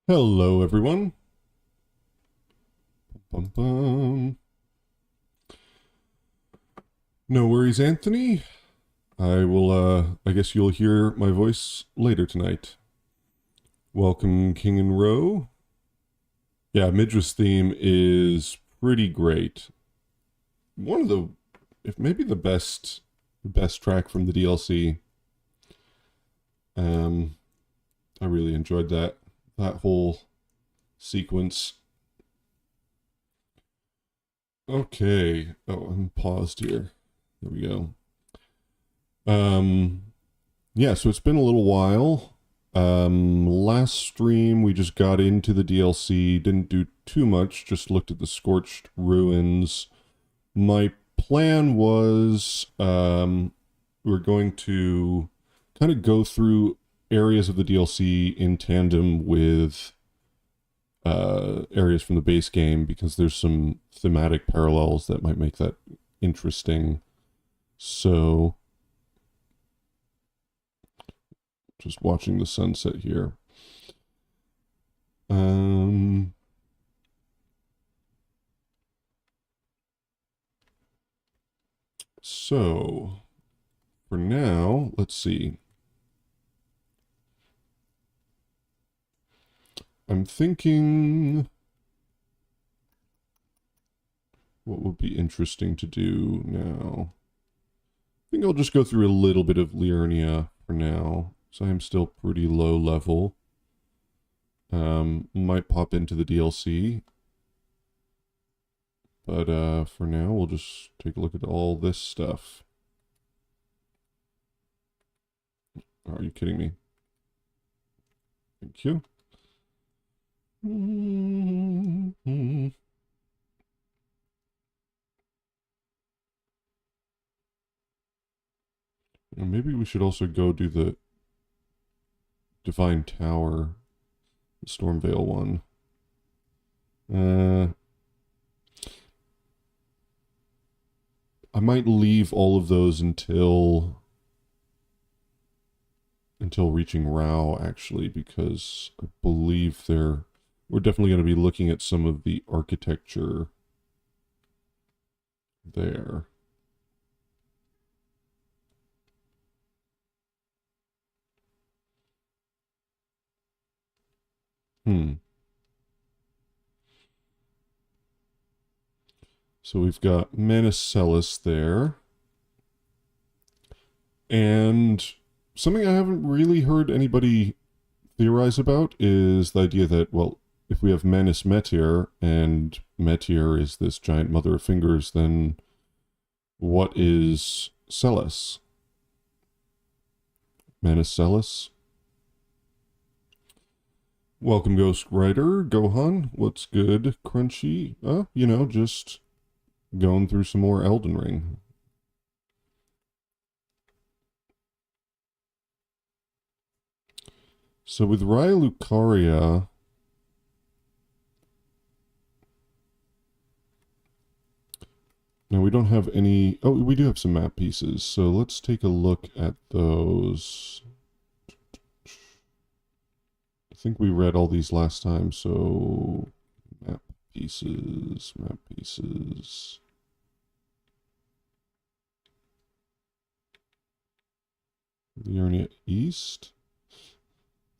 Hello, everyone. Bum, bum. No worries, Anthony. I guess you'll hear my voice later tonight. Welcome, King and Row. Yeah, Midra's theme is pretty great. One of the, if maybe the best track from the DLC. Um, I really enjoyed that whole sequence. Okay. Oh, I'm paused here. There we go. Um, Yeah, so it's been a little while. Last stream we just got into the DLC, didn't do too much, just looked at the scorched ruins. My plan was we're going to kind of go through areas of the DLC in tandem with areas from the base game because there's some thematic parallels that might make that interesting. So just watching the sunset here. Um, so for now, let's see. I'm thinking what would be interesting to do now. I think I'll just go through a little bit of Liurnia for now. So I'm still pretty low level. Might pop into the DLC. But for now, we'll just take a look at all this stuff. Are you kidding me? Thank you. Maybe we should also go do the Divine Tower, the Stormvale one. I might leave all of those until reaching Rao, actually, because I believe we're definitely going to be looking at some of the architecture there. Hmm. So we've got Manicelis there. And something I haven't really heard anybody theorize about is the idea that, well, if we have Manus Metyr, and Metyr is this giant mother of fingers, then what is Celes? Manicelis? Welcome, Ghost Rider. Gohan, what's good? Crunchy? Just going through some more Elden Ring. So with Raya Lucaria, now we don't have any... Oh, we do have some map pieces, so let's take a look at those. I think we read all these last time, so... Map pieces, map pieces... Liurnia East.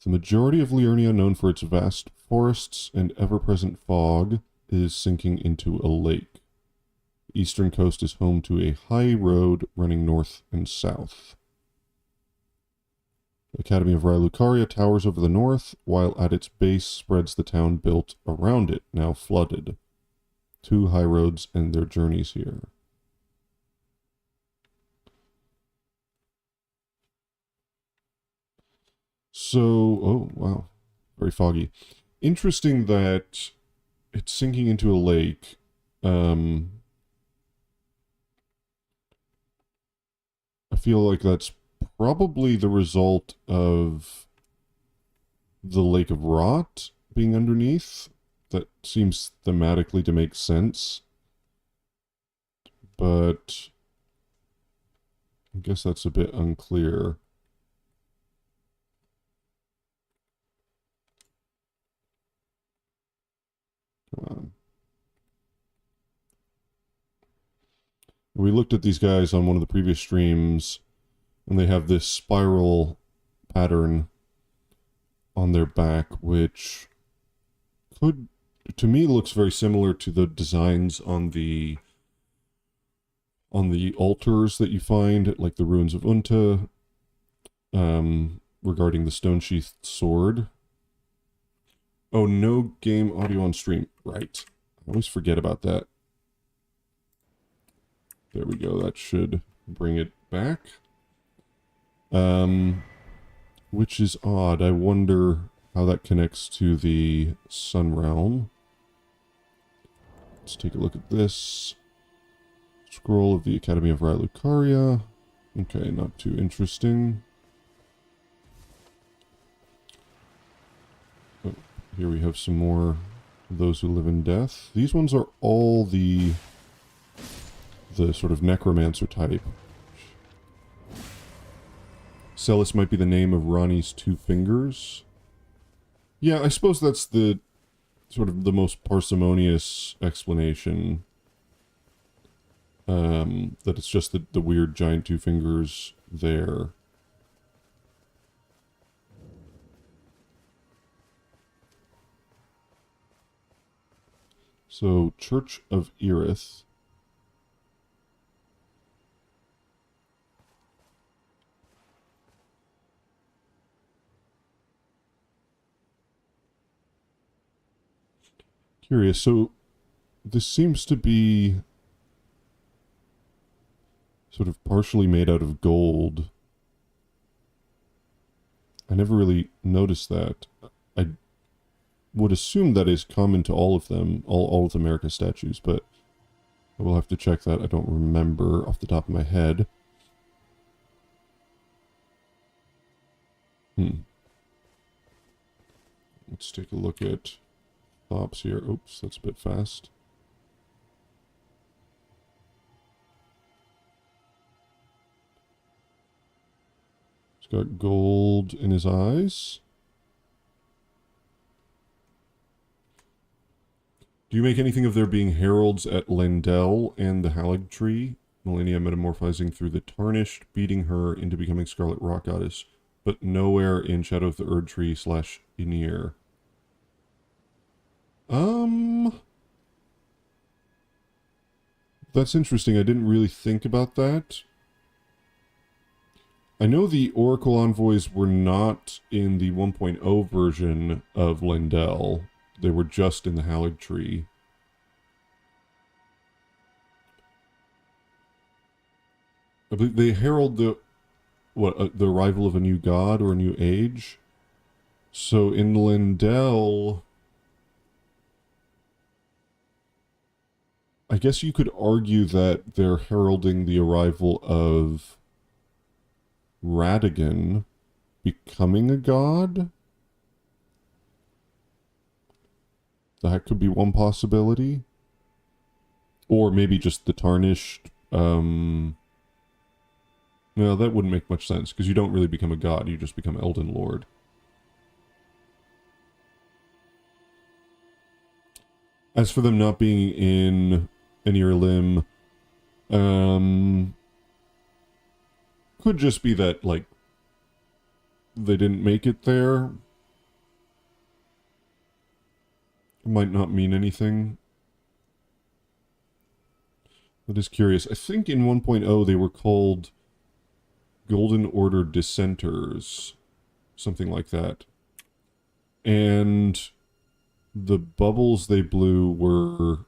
The majority of Liurnia, known for its vast forests and ever-present fog, is sinking into a lake. The eastern coast is home to a high road running north and south. The Academy of Raya Lucaria towers over the north, while at its base spreads the town built around it, now flooded. Two high roads end their journeys here. So, oh, wow. Very foggy. Interesting that it's sinking into a lake. I feel like that's probably the result of the Lake of Rot being underneath. That seems thematically to make sense. But I guess that's a bit unclear. Come on. We looked at these guys on one of the previous streams, and they have this spiral pattern on their back, which could, to me, looks very similar to the designs on the altars that you find at, like, the ruins of Unta, regarding the stone-sheathed sword. Oh, no game audio on stream. Right. I always forget about that. There we go. That should bring it back. Which is odd. I wonder how that connects to the Sun Realm. Let's take a look at this. Scroll of the Academy of Lucaria. Okay, not too interesting. Oh, here we have some more of those who live in death. These ones are all the sort of necromancer type. Celis might be the name of Ronnie's two fingers. Yeah, I suppose that's the sort of the most parsimonious explanation. That it's just the weird giant two fingers there. So, Church of Erith. Curious. So, this seems to be sort of partially made out of gold. I never really noticed that. I would assume that is common to all of them, all of the America statues, but I will have to check that. I don't remember off the top of my head. Let's take a look at Thops here. Oops, that's a bit fast. He's got gold in his eyes. Do you make anything of there being heralds at Lendell and the Halig Tree? Melania metamorphizing through the Tarnished, beating her into becoming Scarlet Rock Goddess, but nowhere in Shadow of the Erd Tree / Ynir. That's interesting. I didn't really think about that. I know the Oracle Envoys were not in the 1.0 version of Lendell. They were just in the Halig Tree. I believe they herald the arrival of a new god or a new age. So in Lendell, I guess you could argue that they're heralding the arrival of Radigan becoming a god. That could be one possibility. Or maybe just the Tarnished. No, that wouldn't make much sense, because you don't really become a god, you just become Elden Lord. As for them not being in Ynir Lim, could just be that, like, they didn't make it there. It might not mean anything. That is curious. I think in 1.0 they were called Golden Order Dissenters. Something like that. And the bubbles they blew were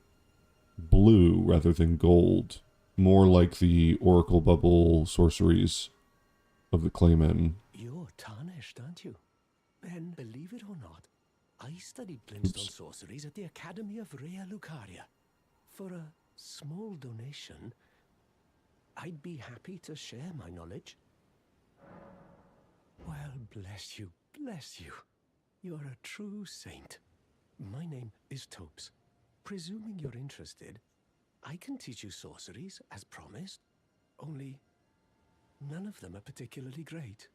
blue rather than gold. More like the Oracle Bubble sorceries of the Claymen. You're tarnished, aren't you? Then, believe it or not, I studied Glintstone sorceries at the Academy of Lucaria. For a small donation, I'd be happy to share my knowledge. Well, bless you, bless you. You're a true saint. My name is Topes. Presuming you're interested, I can teach you sorceries, as promised. Only, none of them are particularly great.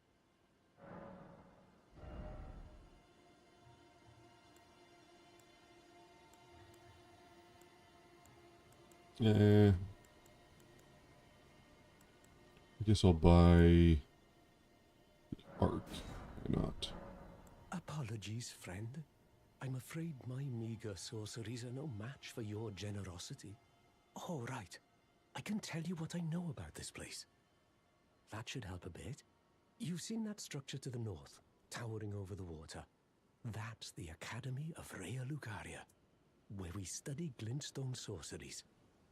I guess I'll buy art. Why not? Apologies, friend. I'm afraid my meager sorceries are no match for your generosity. Oh, right. I can tell you what I know about this place. That should help a bit. You've seen that structure to the north, towering over the water. That's the Academy of Rhea Lucaria, where we study glintstone sorceries.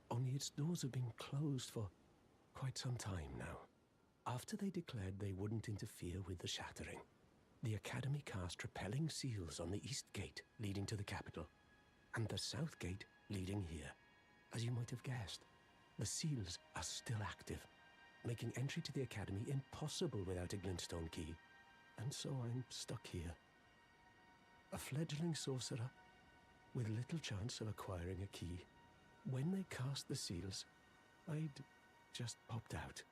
Only its doors have been closed for quite some time now. After they declared they wouldn't interfere with the shattering, the Academy cast repelling seals on the east gate leading to the capital, and the south gate leading here. As you might have guessed, the seals are still active, making entry to the Academy impossible without a glintstone key. And so I'm stuck here. A fledgling sorcerer with little chance of acquiring a key. When they cast the seals, I'd just popped out.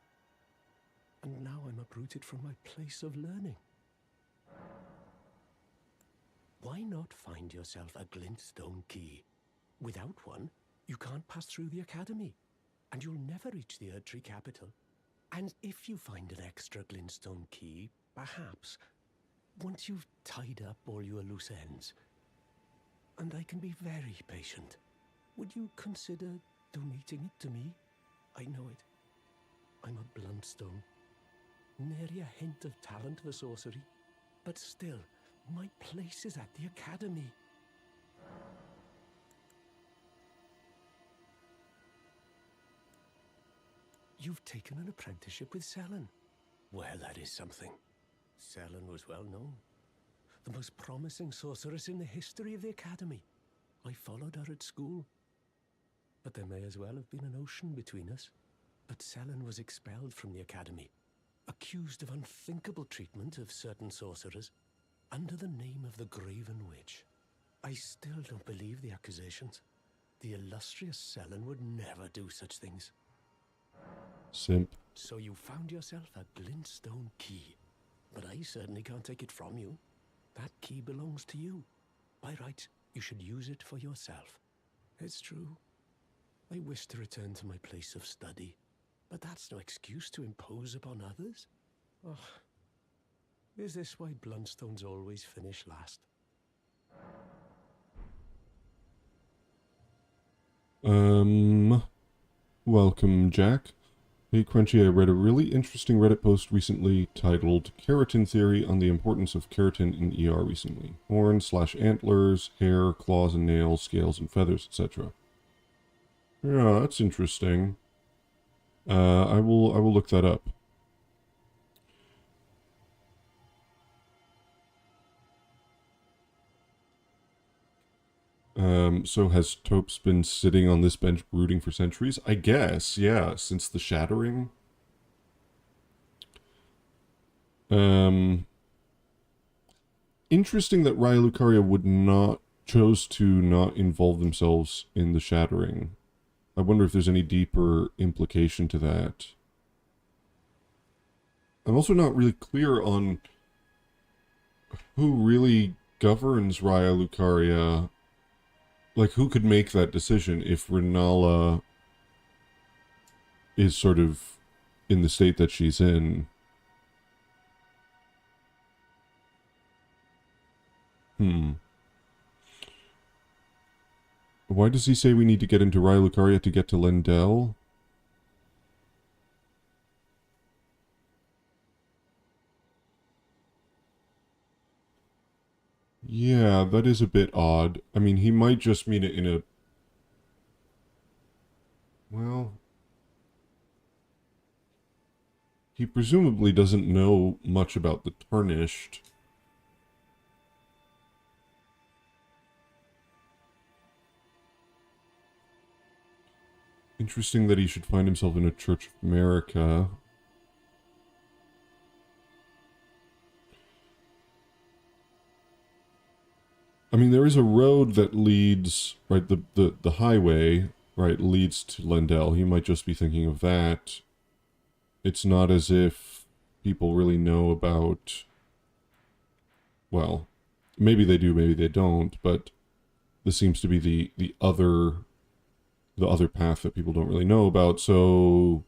And now I'm uprooted from my place of learning. Why not find yourself a glintstone key? Without one, you can't pass through the Academy, and you'll never reach the Erdtree capital. And if you find an extra glintstone key, perhaps, once you've tied up all your loose ends, and I can be very patient, would you consider donating it to me? I know it. I'm a bluntstone. Nary a hint of talent for sorcery, but still, my place is at the Academy. You've taken an apprenticeship with Selen. Well, that is something. Selen was well known. The most promising sorceress in the history of the Academy. I followed her at school. But there may as well have been an ocean between us. But Selen was expelled from the Academy, accused of unthinkable treatment of certain sorcerers, under the name of the Graven Witch. I still don't believe the accusations. The illustrious Selen would never do such things. Simp. So you found yourself a glintstone key. But I certainly can't take it from you. That key belongs to you. By rights, you should use it for yourself. It's true. I wish to return to my place of study. But that's no excuse to impose upon others. Oh, is this why bluntstones always finish last? Welcome, Jack. Hey, Crunchy, I read a really interesting Reddit post recently titled Keratin Theory on the Importance of Keratin in ER recently. Horns/antlers, hair, claws and nails, scales and feathers, etc. Yeah, that's interesting. I will look that up. So has Topes been sitting on this bench brooding for centuries? I guess, yeah, since the shattering. Interesting that Raya Lucaria would not chose to not involve themselves in the shattering. I wonder if there's any deeper implication to that. I'm also not really clear on who really governs Raya Lucaria. Like, who could make that decision if Renala is sort of in the state that she's in? Why does he say we need to get into Raya Lucaria to get to Lendel? Yeah, that is a bit odd. I mean, he might just mean it in a... Well... He presumably doesn't know much about the Tarnished. Interesting that he should find himself in a Church of America. I mean, there is a road that leads, right, the highway, right, leads to Lendel. He might just be thinking of that. It's not as if people really know about, well, maybe they do, maybe they don't, but this seems to be the other the other path that people don't really know about. So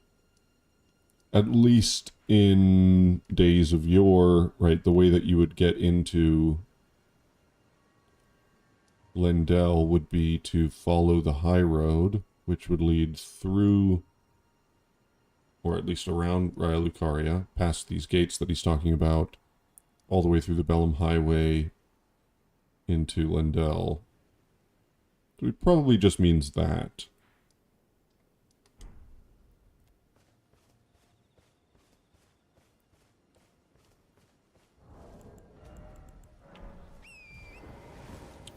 at least in days of yore, right, the way that you would get into Lendel would be to follow the high road, which would lead through, or at least around Raya Lucaria, past these gates that he's talking about, all the way through the Bellum Highway into Lendel. So it probably just means that.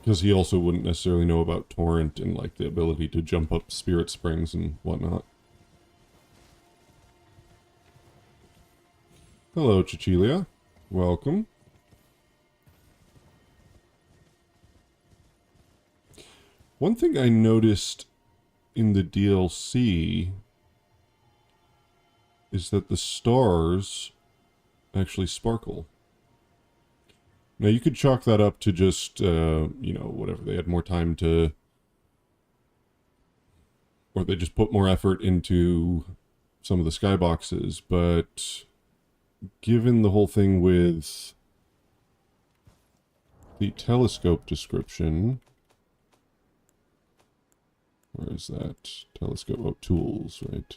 Because he also wouldn't necessarily know about Torrent and, like, the ability to jump up spirit springs and whatnot. Hello, Cecilia. Welcome. One thing I noticed in the DLC is that the stars actually sparkle. Now, you could chalk that up to just, whatever. They had more time to... Or they just put more effort into some of the skyboxes, but given the whole thing with the telescope description... Where is that? Telescope. Oh, tools, right.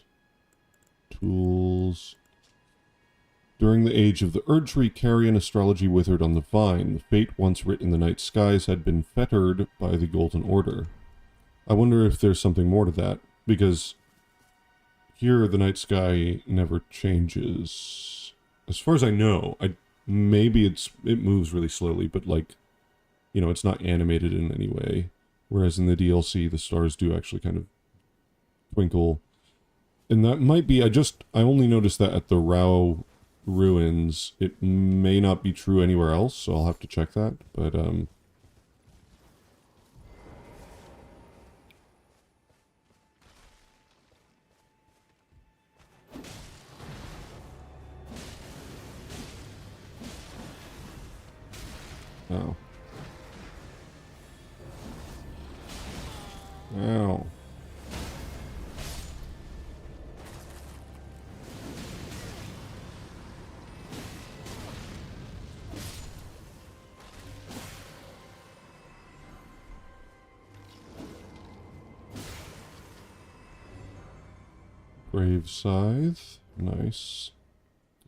Tools. During the age of the Erd Tree, carrion astrology withered on the vine. The fate once writ in the night skies had been fettered by the Golden Order. I wonder if there's something more to that, because here the night sky never changes. As far as I know, maybe it moves really slowly, but, like, it's not animated in any way. Whereas in the DLC, the stars do actually kind of twinkle. And that might be, I only noticed that at the Rao ruins. It may not be true anywhere else, so I'll have to check that. But, oh. Ow. Brave Scythe. Nice.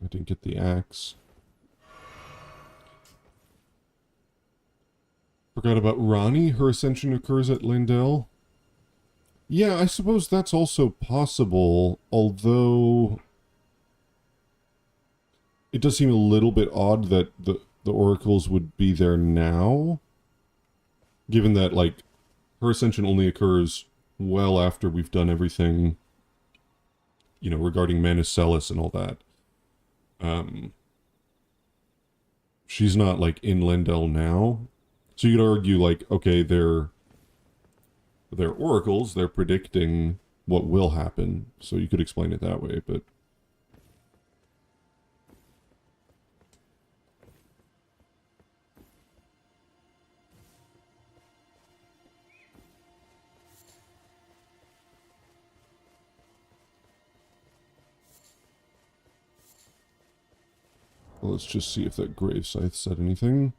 I didn't get the axe. Forgot about Ronnie. Her ascension occurs at Lendel. Yeah, I suppose that's also possible, although it does seem a little bit odd that the oracles would be there now, given that, like, her ascension only occurs well after we've done everything, regarding Manus Celis and all that. She's not, like, in Lendel now. So you could argue, like, okay, they're oracles, they're predicting what will happen, so you could explain it that way, but... Well, let's just see if that Grave Scythe said anything.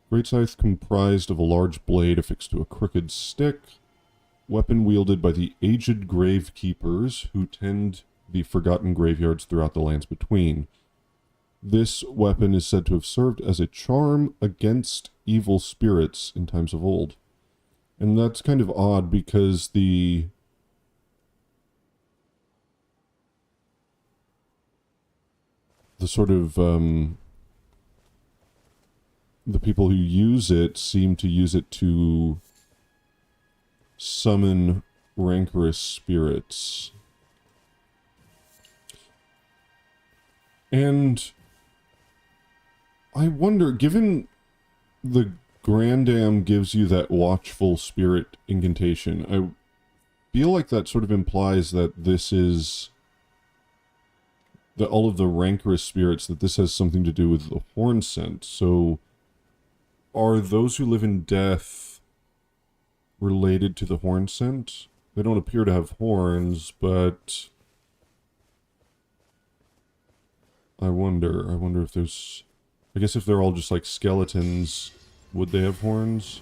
Great Scythe comprised of a large blade affixed to a crooked stick, weapon wielded by the aged gravekeepers who tend the forgotten graveyards throughout the lands between. This weapon is said to have served as a charm against evil spirits in times of old. And that's kind of odd because the sort of, the people who use it seem to use it to summon rancorous spirits. And I wonder, given the Grandam gives you that watchful spirit incantation, I feel like that sort of implies that this is... that all of the rancorous spirits, that this has something to do with the horn scent. So, are those who live in death related to the horn scent? They don't appear to have horns, but I wonder if there's... I guess if they're all just like skeletons, would they have horns?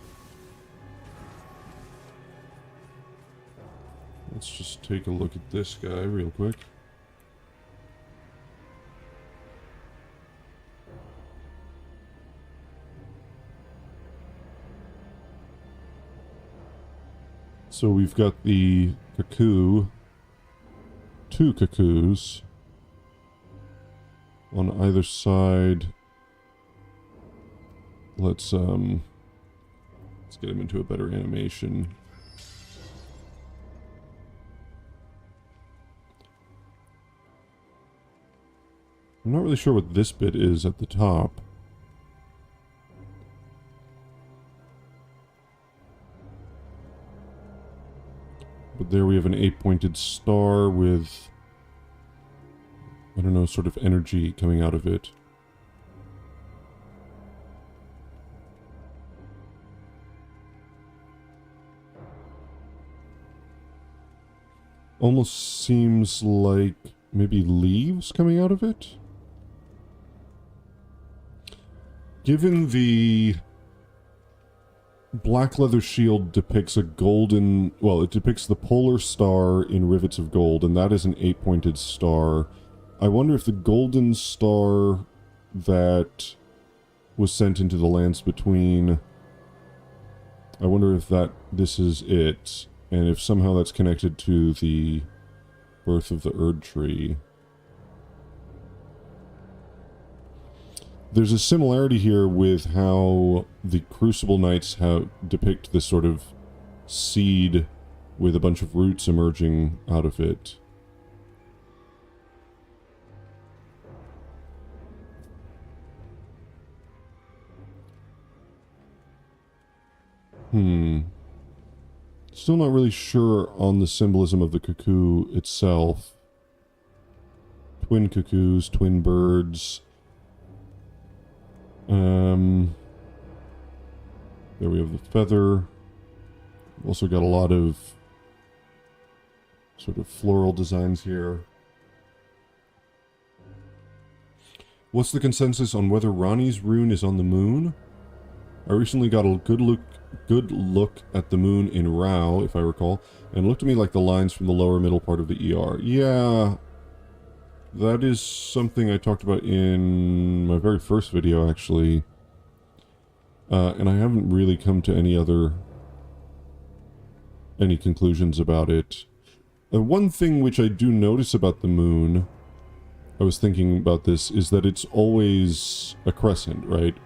Let's just take a look at this guy real quick. So we've got the cuckoo, 2 cuckoos on either side. Let's get him into a better animation. I'm not really sure what this bit is at the top. But there we have an 8-pointed star with, I don't know, sort of energy coming out of it. Almost seems like maybe leaves coming out of it. Given the black leather shield depicts a golden... Well, it depicts the polar star in rivets of gold, and that is an 8-pointed star. I wonder if the golden star that was sent into the lands between... I wonder if this is it, and if somehow that's connected to the birth of the Erd tree. There's a similarity here with how the Crucible Knights depict this sort of seed with a bunch of roots emerging out of it. Still not really sure on the symbolism of the cuckoo itself. Twin cuckoos, twin birds. There we have the feather. We've also got a lot of sort of floral designs here. What's the consensus on whether Ronnie's rune is on the moon? I recently got a good look at the moon in Rao, if I recall, and it looked to me like the lines from the lower middle part of the ER. Yeah, that is something I talked about in my very first video, actually. And I haven't really come to any conclusions about it. One thing which I do notice about the moon, I was thinking about this, is that it's always a crescent, right?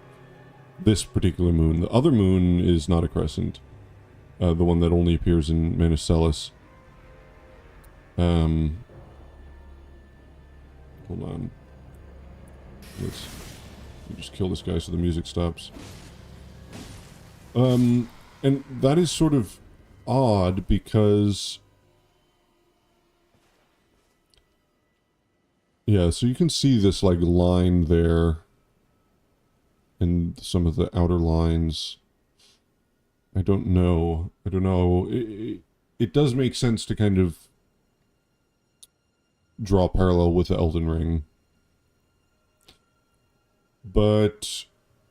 This particular moon. The other moon is not a crescent. The one that only appears in Manicelis. Hold on. Let me just kill this guy so the music stops. And that is sort of odd because... Yeah, so you can see this, like, line there. And some of the outer lines. I don't know. It does make sense to kind of draw a parallel with the Elden Ring. But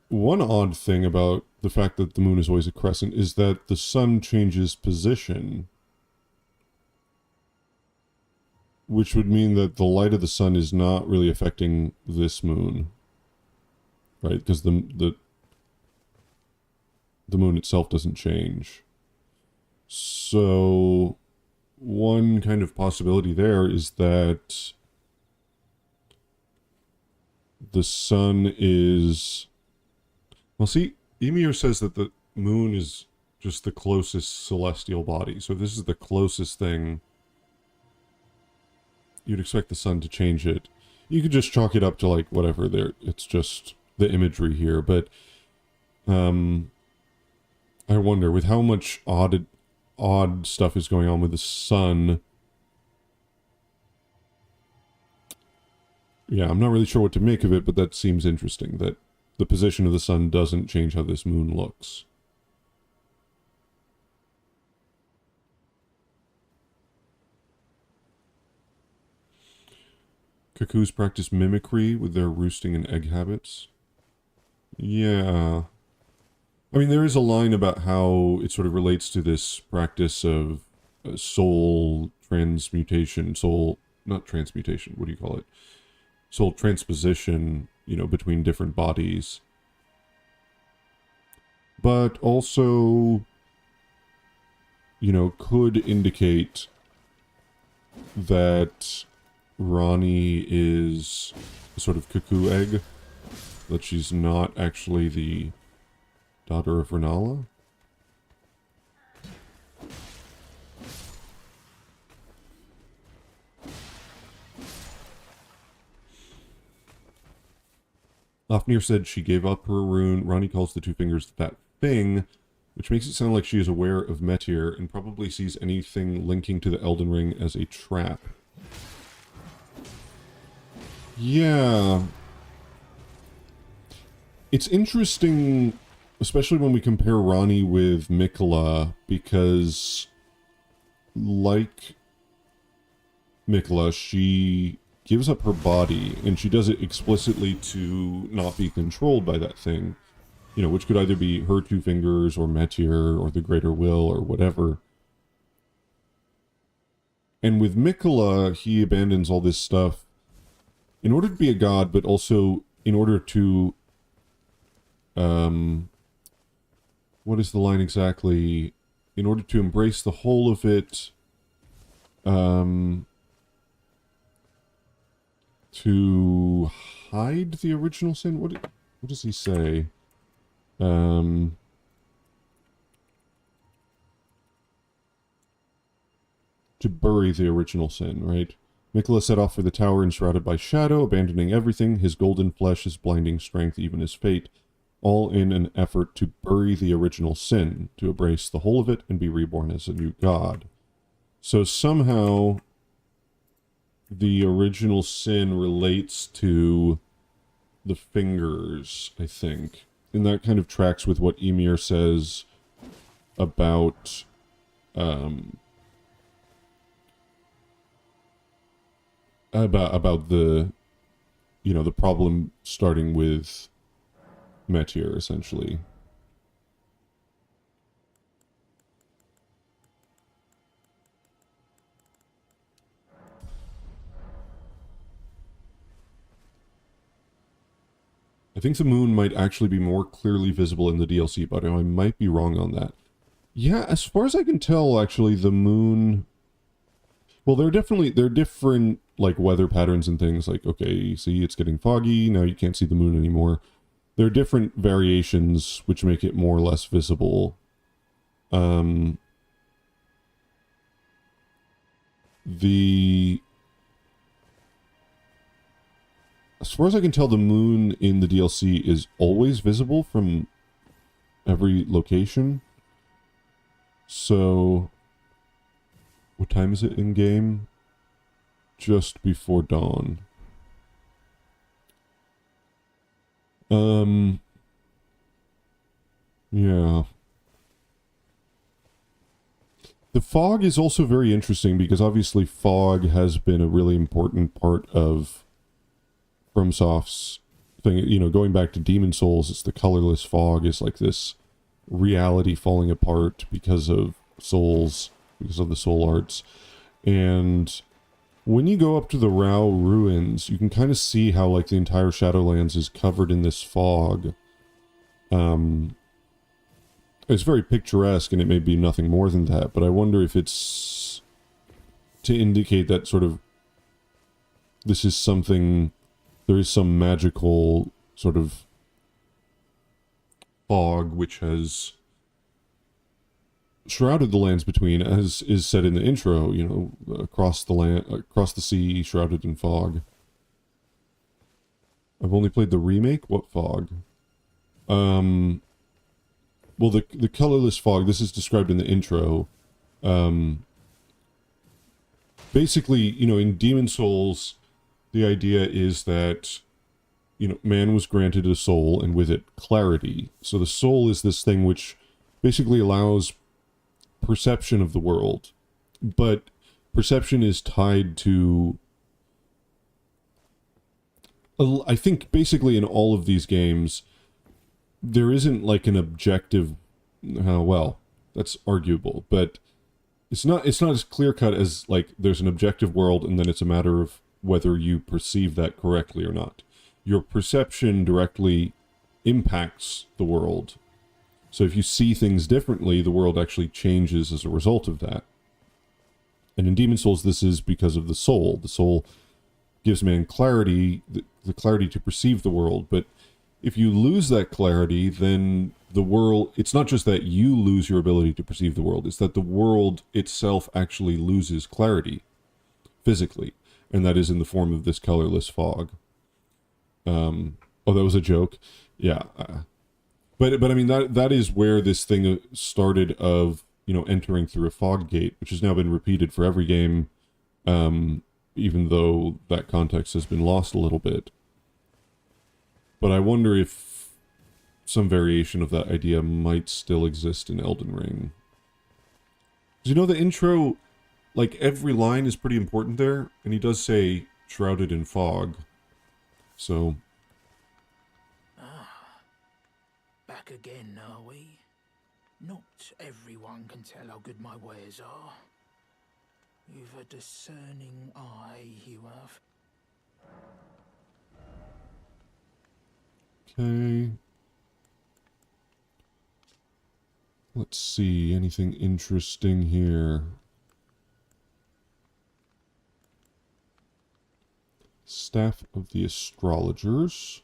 one odd thing about the fact that the moon is always a crescent is that the sun changes position. Which would mean that the light of the sun is not really affecting this moon. Right? Because the moon itself doesn't change. So one kind of possibility there is that the sun is... Well, see, Emir says that the moon is just the closest celestial body. So if this is the closest thing, you'd expect the sun to change it. You could just chalk it up to, like, whatever. It's just the imagery here. But I wonder, with how much odd stuff is going on with the sun... Yeah, I'm not really sure what to make of it, but that seems interesting, that the position of the sun doesn't change how this moon looks. Cuckoos practice mimicry with their roosting and egg habits. Yeah. I mean, there is a line about how it sort of relates to this practice of soul transmutation, not transmutation, what do you call it? Soul transposition, between different bodies. But also, could indicate that Ronnie is a sort of cuckoo egg, that she's not actually the daughter of Renala. Lafnir said she gave up her rune. Ronnie calls the two fingers that thing, which makes it sound like she is aware of Metyr and probably sees anything linking to the Elden Ring as a trap. Yeah. It's interesting, especially when we compare Ronnie with Mikola, because like Mikola, she gives up her body, and she does it explicitly to not be controlled by that thing, which could either be her two fingers, or Metyr, or the Greater Will, or whatever. And with Mikola, he abandons all this stuff in order to be a god, but also in order to, what is the line exactly? In order to embrace the whole of it, to hide the original sin? What does he say? To bury the original sin, right? Mikola set off for the tower enshrouded by shadow, abandoning everything, his golden flesh, his blinding strength, even his fate, all in an effort to bury the original sin, to embrace the whole of it and be reborn as a new god. So somehow the original sin relates to the fingers, I think. And that kind of tracks with what Ymir says about the the problem starting with Metyr, essentially. I think the moon might actually be more clearly visible in the DLC, but I might be wrong on that. Yeah, as far as I can tell, actually, the moon... Well, there are different, like, weather patterns and things, like, okay, see, it's getting foggy, now you can't see the moon anymore. There are different variations which make it more or less visible. As far as I can tell, the moon in the DLC is always visible from every location. So, what time is it in game? Just before dawn. Yeah. The fog is also very interesting because obviously fog has been a really important part of FromSoft's thing. Going back to Demon Souls, it's the colorless fog is like this reality falling apart because of souls, because of the soul arts. And when you go up to the Rao ruins, you can kind of see how like the entire Shadowlands is covered in this fog. It's very picturesque, and it may be nothing more than that, but I wonder if it's to indicate that sort of this is something, there is some magical sort of fog which has shrouded the lands between, as is said in the intro, across the sea, shrouded in fog. I've only played the remake. What fog? Well, the colorless fog, this is described in the intro. Basically, in Demon Souls, the idea is that, man was granted a soul, and with it, clarity. So the soul is this thing which basically allows perception of the world. But perception is tied to I think basically in all of these games, there isn't like an objective. Well, that's arguable, but it's not as clear cut as like there's an objective world and then it's a matter of whether you perceive that correctly or not. Your perception directly impacts the world. So if you see things differently, the world actually changes as a result of that. And in Demon Souls, this is because of the soul. The soul gives man clarity, the clarity to perceive the world. But if you lose that clarity, then the world, it's not just that you lose your ability to perceive the world, it's that the world itself actually loses clarity physically. And that is in the form of this colorless fog. Oh, that was a joke. Yeah. But I mean, that is where this thing started of, entering through a fog gate, which has now been repeated for every game, even though that context has been lost a little bit. But I wonder if some variation of that idea might still exist in Elden Ring. 'Cause the intro, like, every line is pretty important there, and he does say, shrouded in fog. So... Back again, are we? Not everyone can tell how good my wares are. You've a discerning eye, you have. Okay. Let's see, anything interesting here? Staff of the Astrologers.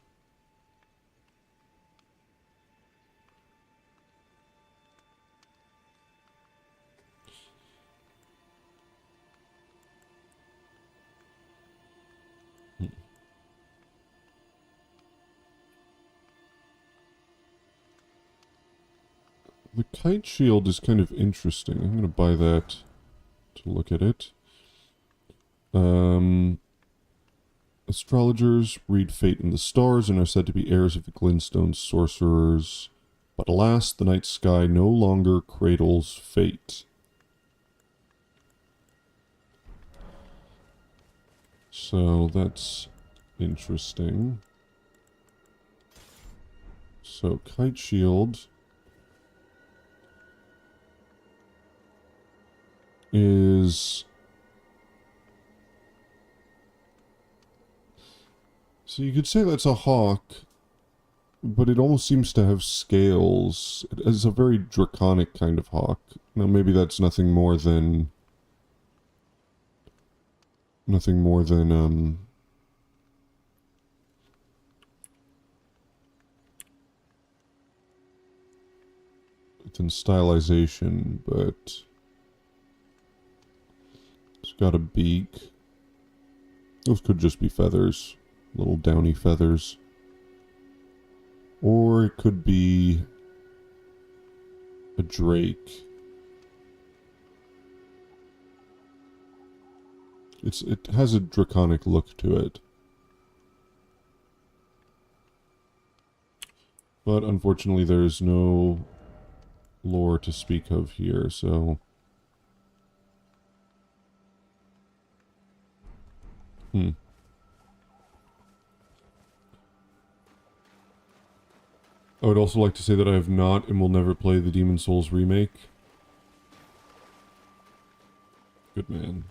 The kite shield is kind of interesting. I'm going to buy that to look at it. Astrologers read fate in the stars and are said to be heirs of the glintstone sorcerers. But alas, the night sky no longer cradles fate. So that's interesting. So kite shield is... So you could say that's a hawk, but it almost seems to have scales. It is a very draconic kind of hawk. Now maybe that's nothing more than than stylization, but it's got a beak. Those could just be feathers. Little downy feathers. Or it could be a drake. It has a draconic look to it. But unfortunately there's no lore to speak of here, so... I would also like to say that I have not and will never play the Demon Souls remake. Good man.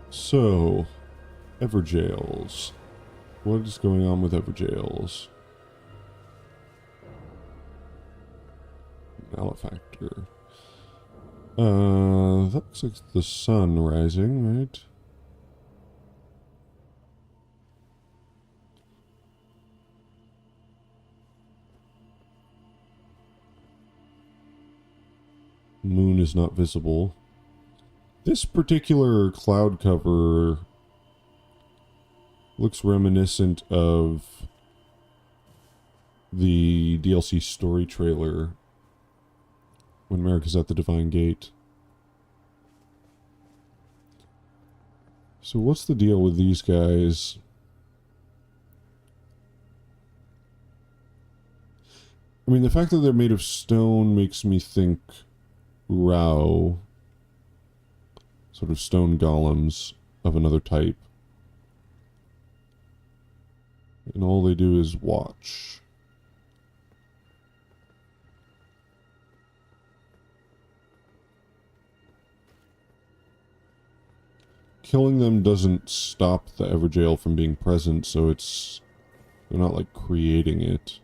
So... Everjails. What is going on with Everjails? Malefactor. That looks like the sun rising, right? Moon is not visible. This particular cloud cover looks reminiscent of the DLC story trailer when Merrick is at the Divine Gate. So what's the deal with these guys? I mean, the fact that they're made of stone makes me think Rao, sort of stone golems of another type. And all they do is watch. Killing them doesn't stop the Everjail from being present, so they're not like creating it.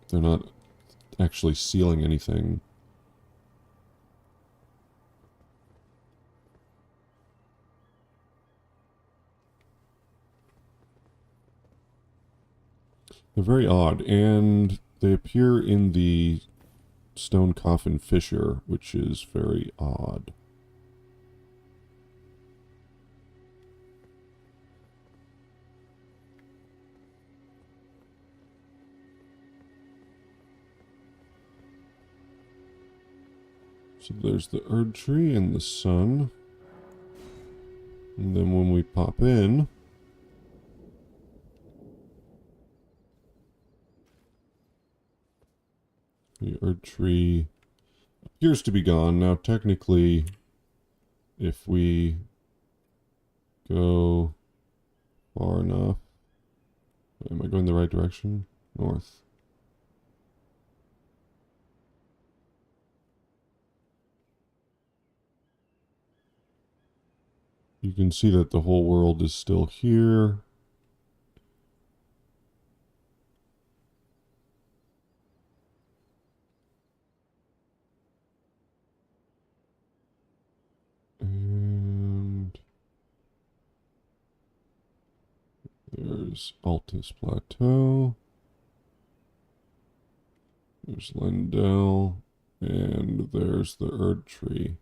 They're not actually sealing anything. They're very odd, and they appear in the stone coffin fissure, which is very odd. So there's the Erd tree and the sun. And then when we pop in, the Erd tree appears to be gone. Now technically, if we go far enough, am I going the right direction? North. You can see that the whole world is still here. And there's Altus Plateau. There's Lendell. And there's the Erd tree.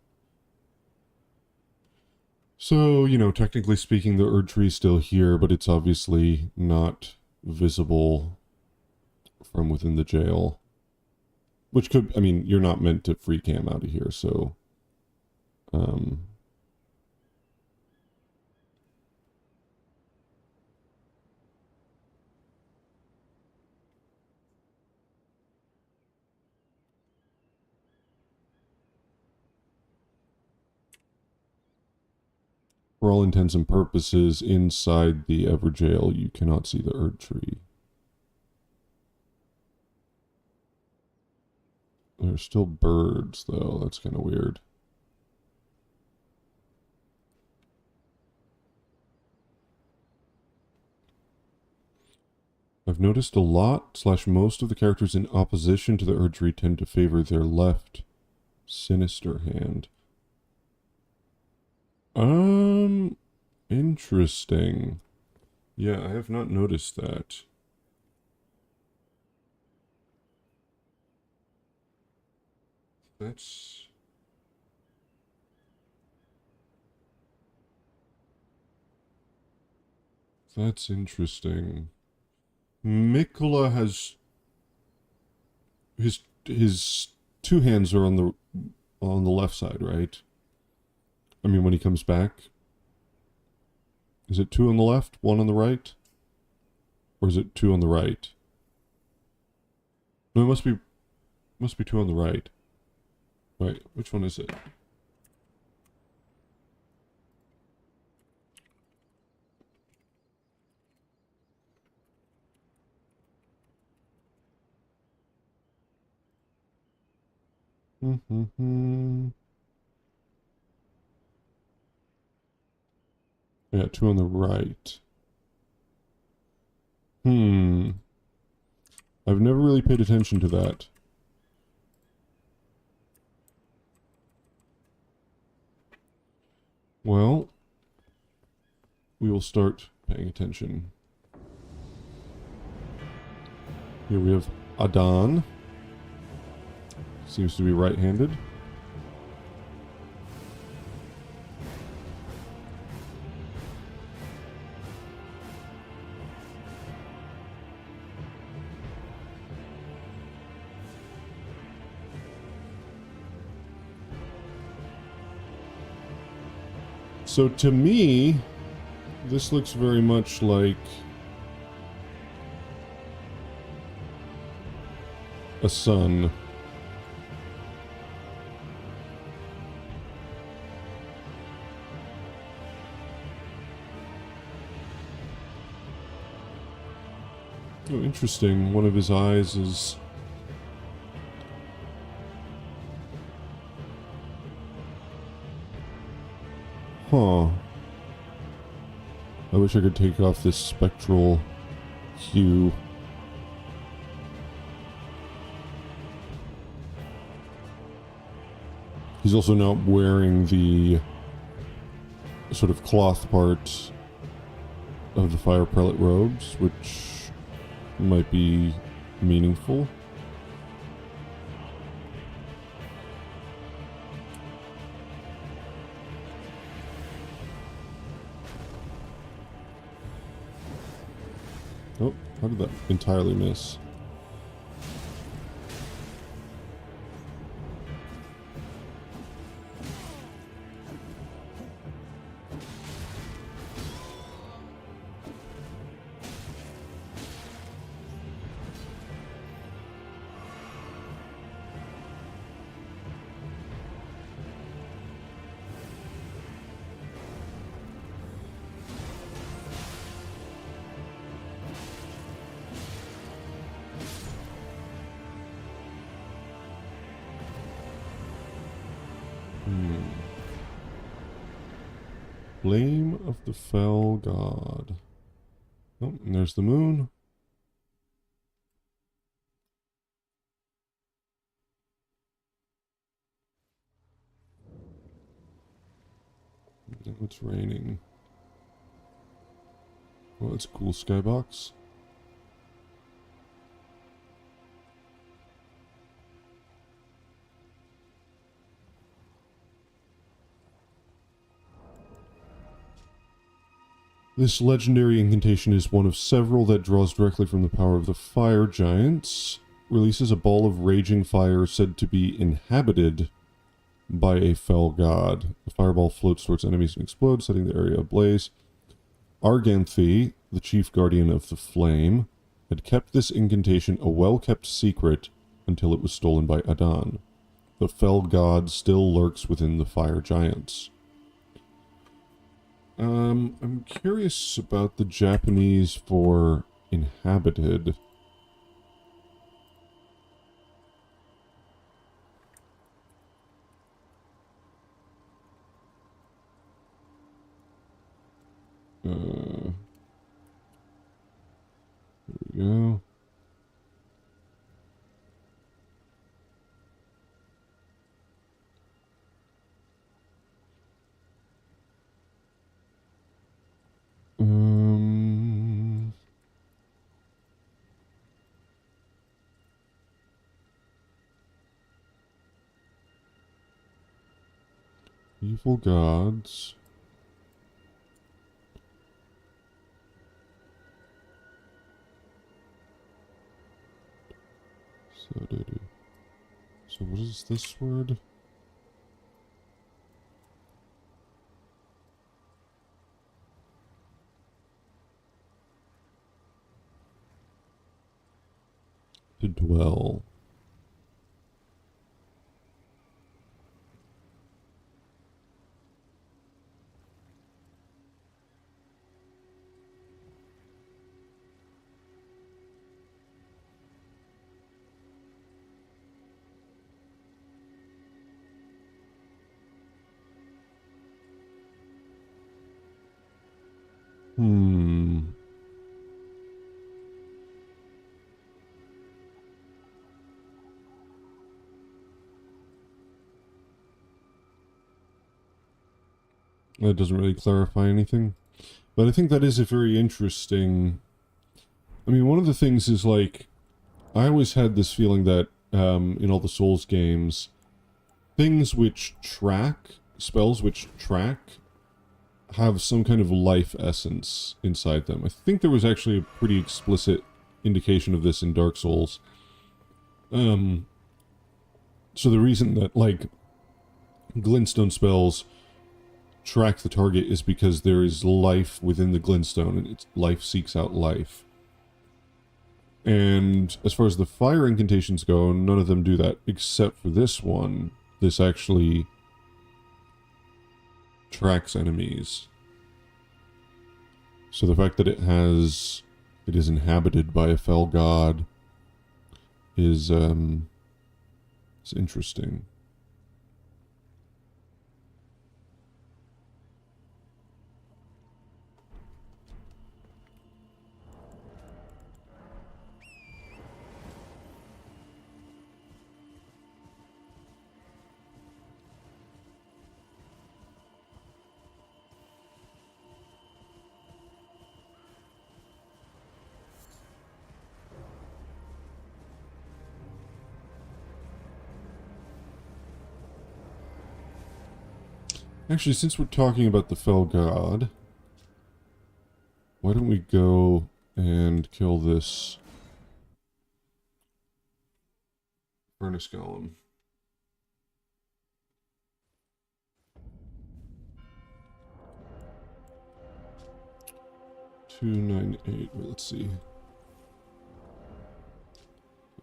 So, you know, technically speaking, the Erd tree is still here, but it's obviously not visible from within the jail. Which could, I mean, you're not meant to free cam out of here, so... for all intents and purposes, inside the Everjail, you cannot see the Erd tree. There's still birds, though. That's kind of weird. I've noticed a lot, / most of the characters in opposition to the Erd tree tend to favor their left sinister hand. Interesting. Yeah, I have not noticed that. That's interesting. Mikola has his two hands are on the left side, right? I mean, when he comes back, is it two on the left, one on the right, or is it two on the right? No, it must be two on the right. Right, which one is it? Yeah, two on the right. I've never really paid attention to that. Well, we will start paying attention. Here we have Adan. Seems to be right-handed. So to me, this looks very much like a sun. Oh, interesting. One of his eyes is... Huh. I wish I could take off this spectral hue. He's also not wearing the sort of cloth part of the fire prelate robes, which might be meaningful. Oh, how did that entirely miss? Flame of the Fell God. Oh, and there's the moon. Now it's raining. Oh, that's a cool skybox. This legendary incantation is one of several that draws directly from the power of the fire giants. Releases a ball of raging fire said to be inhabited by a fell god. The fireball floats towards enemies and explodes, setting the area ablaze. Arganthy, the chief guardian of the flame, had kept this incantation a well-kept secret until it was stolen by Adan. The fell god still lurks within the fire giants. I'm curious about the Japanese for inhabited. There we go. Evil gods. So what is this word? To dwell. That doesn't really clarify anything. But I think that is a very interesting... I mean, one of the things is, like, I always had this feeling that, in all the Souls games, things which track, spells which track, have some kind of life essence inside them. I think there was actually a pretty explicit indication of this in Dark Souls. So the reason that, like, glintstone spells track the target is because there is life within the glintstone, and its life seeks out life. And as far as the fire incantations go, none of them do that, except for this one. This actually tracks enemies. So the fact that it is inhabited by a fell god is interesting. Actually, since we're talking about the fell god, why don't we go and kill this furnace golem? $298. Let's see.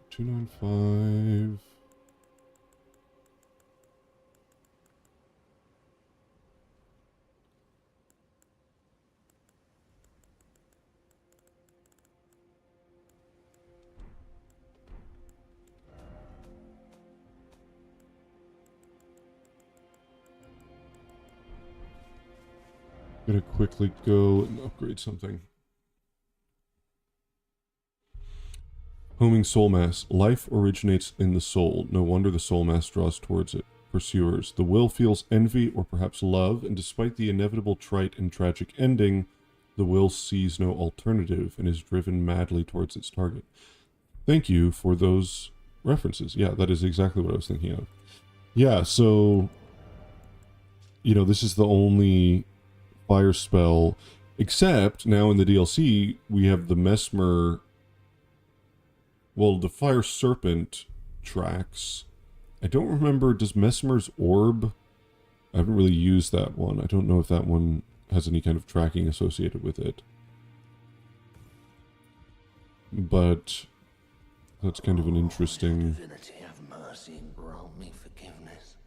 295. Gonna quickly go and upgrade something. Homing soul mass. Life originates in the soul. No wonder the soul mass draws towards it. Pursuers. The will feels envy or perhaps love, and despite the inevitable trite and tragic ending, the will sees no alternative and is driven madly towards its target. Thank you for those references. Yeah, that is exactly what I was thinking of. Yeah, so, you know, this is the only fire spell, except now in the DLC, we have the Mesmer. Well, the Fire Serpent tracks. I don't remember, does Mesmer's Orb? I haven't really used that one. I don't know if that one has any kind of tracking associated with it. But that's kind of an interesting... Divinity, have mercy and grant me forgiveness.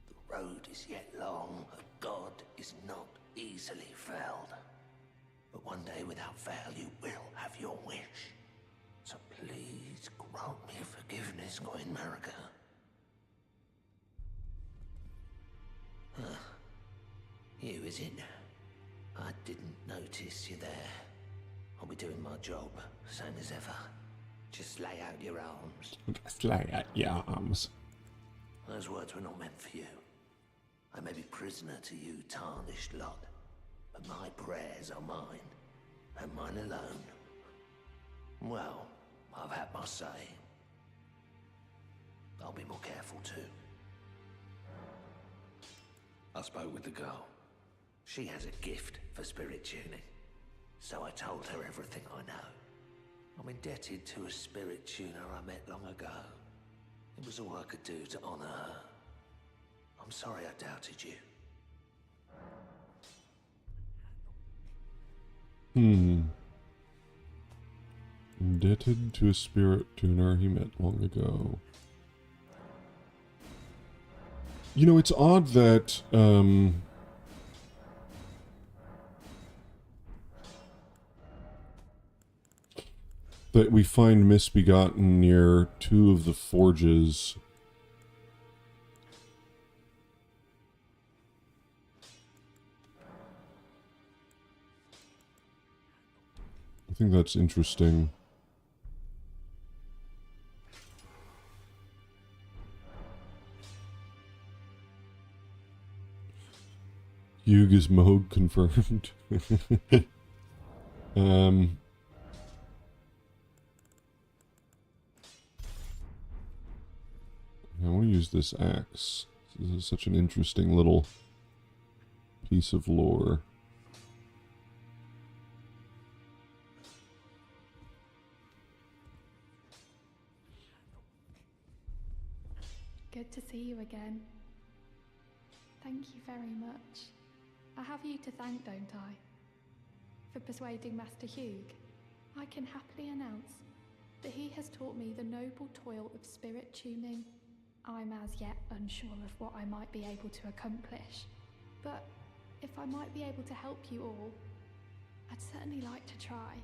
The road is yet long, a god is not easily felled. But one day without fail you will have your wish. So please grant me forgiveness, Queen Marika. You, is it? I didn't notice you there. I'll be doing my job, same as ever. Just lay out your arms. Just lay out your arms. Those words were not meant for you. I may be prisoner to you, tarnished lot, but my prayers are mine, and mine alone. Well, I've had my say. I'll be more careful too. I spoke with the girl. She has a gift for spirit tuning, so I told her everything I know. I'm indebted to a spirit tuner I met long ago. It was all I could do to honor her. I'm sorry I doubted you. Indebted to a spirit tuner he met long ago. You know, it's odd that, that we find Misbegotten near two of the forges. I think that's interesting. Yuga's mode confirmed. I want to use this axe. This is such an interesting little piece of lore. Good to see you again. Thank you very much. I have you to thank, don't I? For persuading Master Hugh. I can happily announce that he has taught me the noble toil of spirit tuning. I'm as yet unsure of what I might be able to accomplish, but if I might be able to help you all, I'd certainly like to try.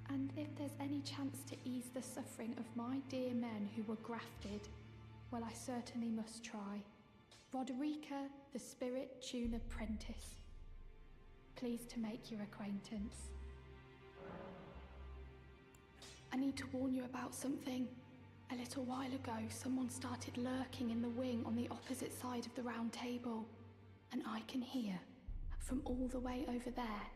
And if there's any chance to ease the suffering of my dear men who were grafted, well, I certainly must try. Roderica, the Spirit Tune Apprentice. Pleased to make your acquaintance. I need to warn you about something. A little while ago, someone started lurking in the wing on the opposite side of the round table, and I can hear, from all the way over there,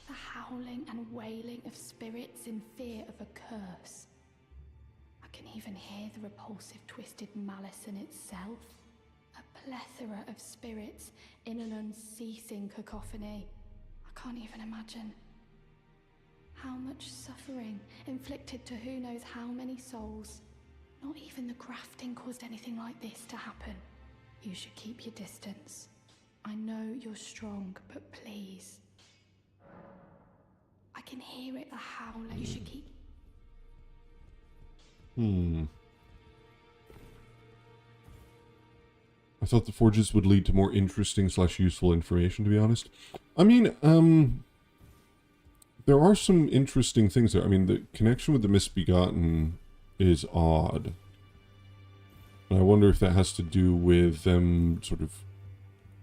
the howling and wailing of spirits in fear of a curse. I can even hear the repulsive twisted malice in itself. A plethora of spirits in an unceasing cacophony. I can't even imagine. How much suffering inflicted to who knows how many souls. Not even the grafting caused anything like this to happen. You should keep your distance. I know you're strong, but please. I can hear it, the howler. You should keep... I thought the forges would lead to more interesting / useful information, to be honest. I mean, there are some interesting things there. I mean, the connection with the Misbegotten is odd. And I wonder if that has to do with them sort of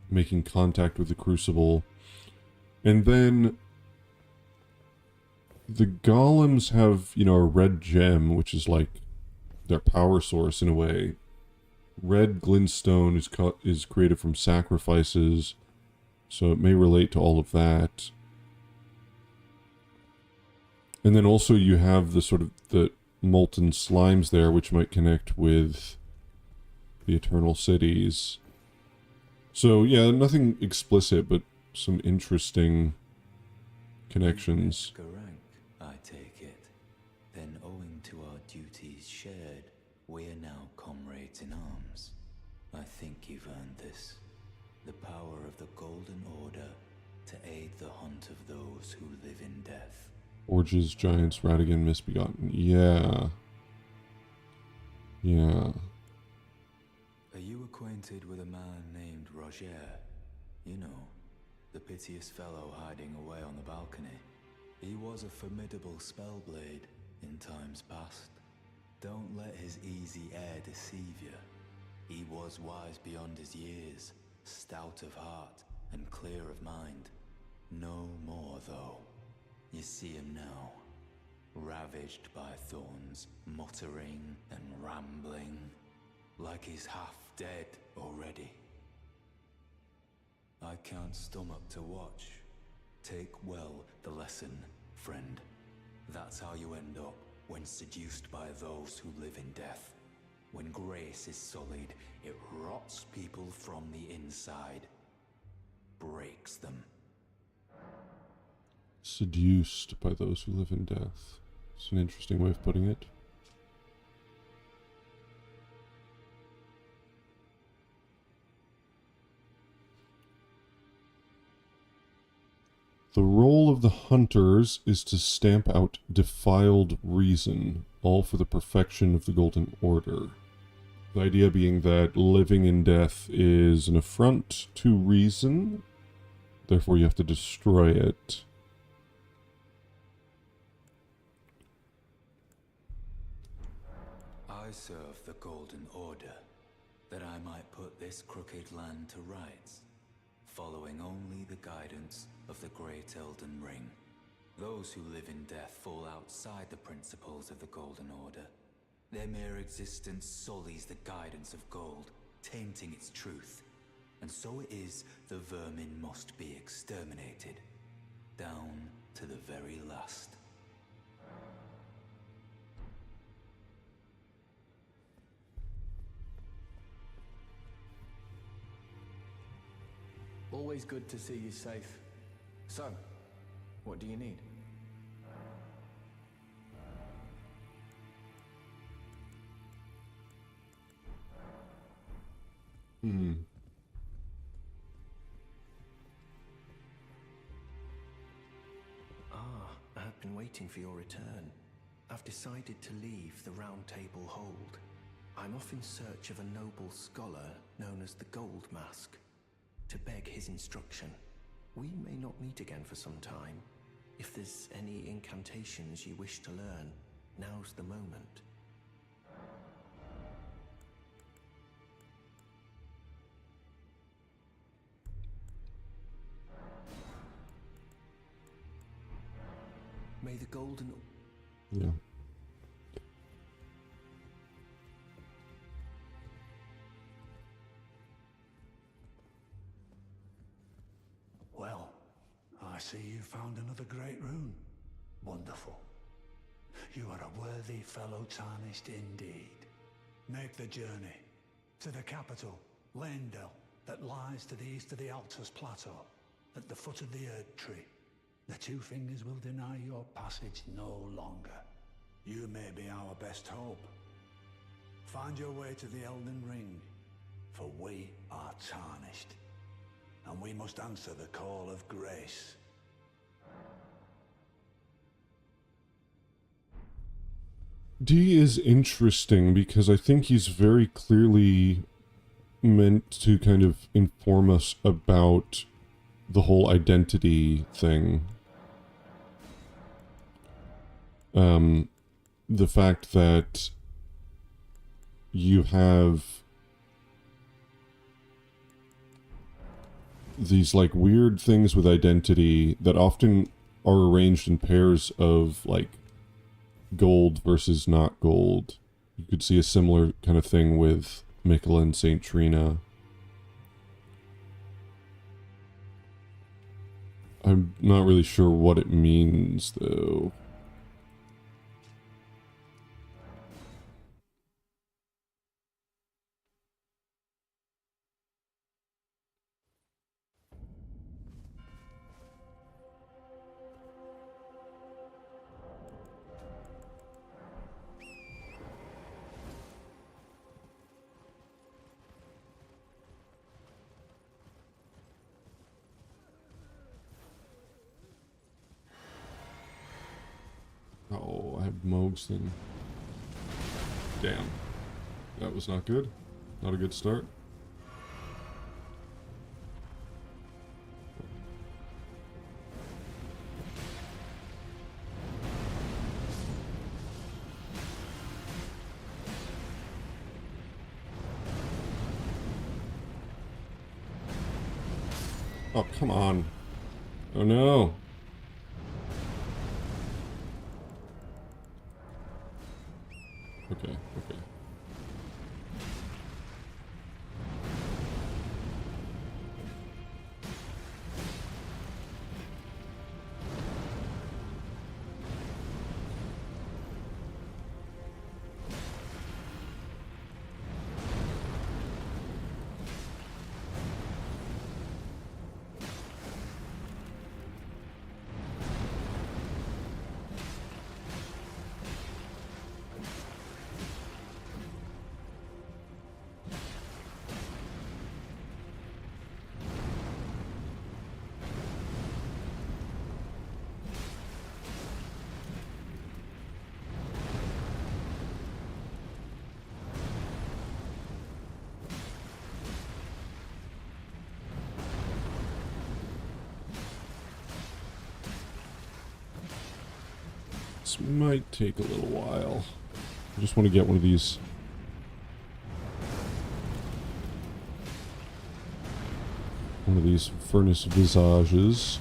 making contact with the Crucible. And then the golems have, you know, a red gem, which is like their power source in a way. Red glintstone is created from sacrifices, so it may relate to all of that. And then also you have the sort of the molten slimes there, which might connect with the Eternal Cities. So yeah, nothing explicit, but some interesting connections. Rank, I take it. Then owing to our duties shared, we are now comrades in arms. I think you've earned this. The power of the Golden Order to aid the hunt of those who live in death. Forges, Giants, Radigan, Misbegotten. Yeah. Yeah. Are you acquainted with a man named Roger? You know, the piteous fellow hiding away on the balcony. He was a formidable spellblade in times past. Don't let his easy air deceive you. He was wise beyond his years, stout of heart and clear of mind. No more, though. You see him now, ravaged by thorns, muttering and rambling, like he's half dead already. I can't stomach to watch. Take well the lesson, friend. That's how you end up when seduced by those who live in death. When grace is sullied, it rots people from the inside, breaks them. Seduced by those who live in death. It's an interesting way of putting it. The role of the hunters is to stamp out defiled reason, all for the perfection of the Golden Order. The idea being that living in death is an affront to reason, therefore you have to destroy it. I serve the Golden Order, that I might put this crooked land to rights, following only the guidance of the Great Elden Ring. Those who live in death fall outside the principles of the Golden Order. Their mere existence sullies the guidance of gold, tainting its truth. And so it is the vermin must be exterminated, down to the very last. Always good to see you safe. So, what do you need? waiting for your return. I've decided to leave the Round Table Hold. I'm off in search of a noble scholar known as the Gold Mask, to beg his instruction. We may not meet again for some time. If there's any incantations you wish to learn, now's the moment. May the golden... Yeah. Well, I see you found another great rune. Wonderful. You are a worthy fellow tarnished indeed. Make the journey to the capital, Leyndell, that lies to the east of the Altus Plateau, at the foot of the Erd Tree. The Two Fingers will deny your passage no longer. You may be our best hope. Find your way to the Elden Ring, for we are tarnished, and we must answer the call of grace. D is interesting because I think he's very clearly meant to kind of inform us about the whole identity thing. The fact that you have these like weird things with identity that often are arranged in pairs of like gold versus not gold. You could see a similar kind of thing with Mikkel and Saint Trina. I'm not really sure what it means though. Oh, I have Moog's thing. Damn. That was not good. Not a good start. Oh, come on. Oh no. Okay, okay. This might take a little while. I just want to get one of these. One of these furnace visages.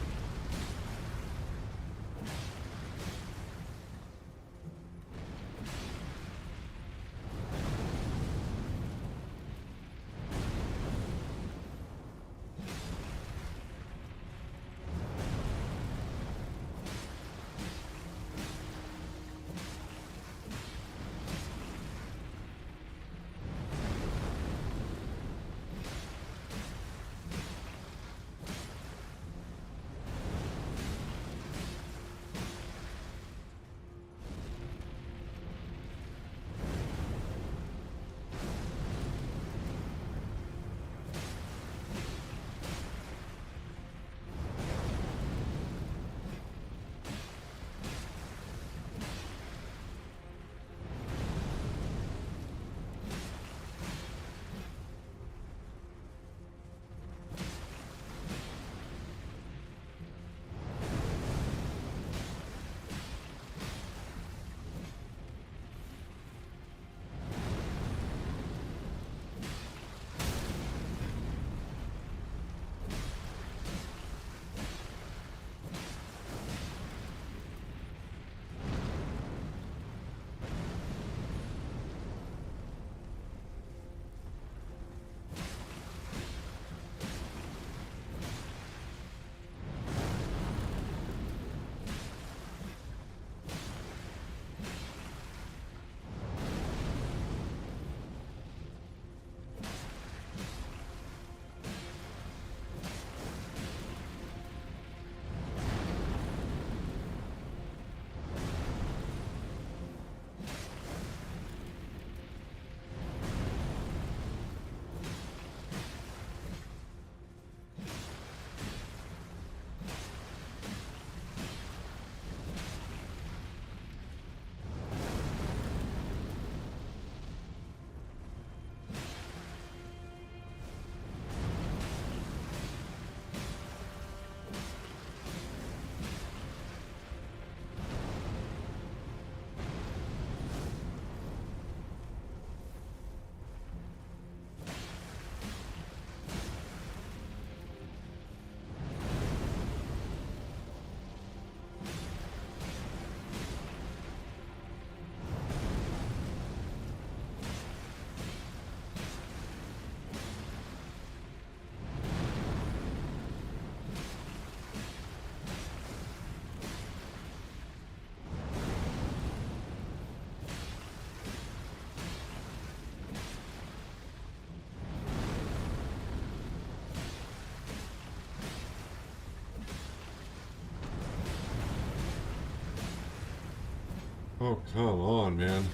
Oh, come on, man.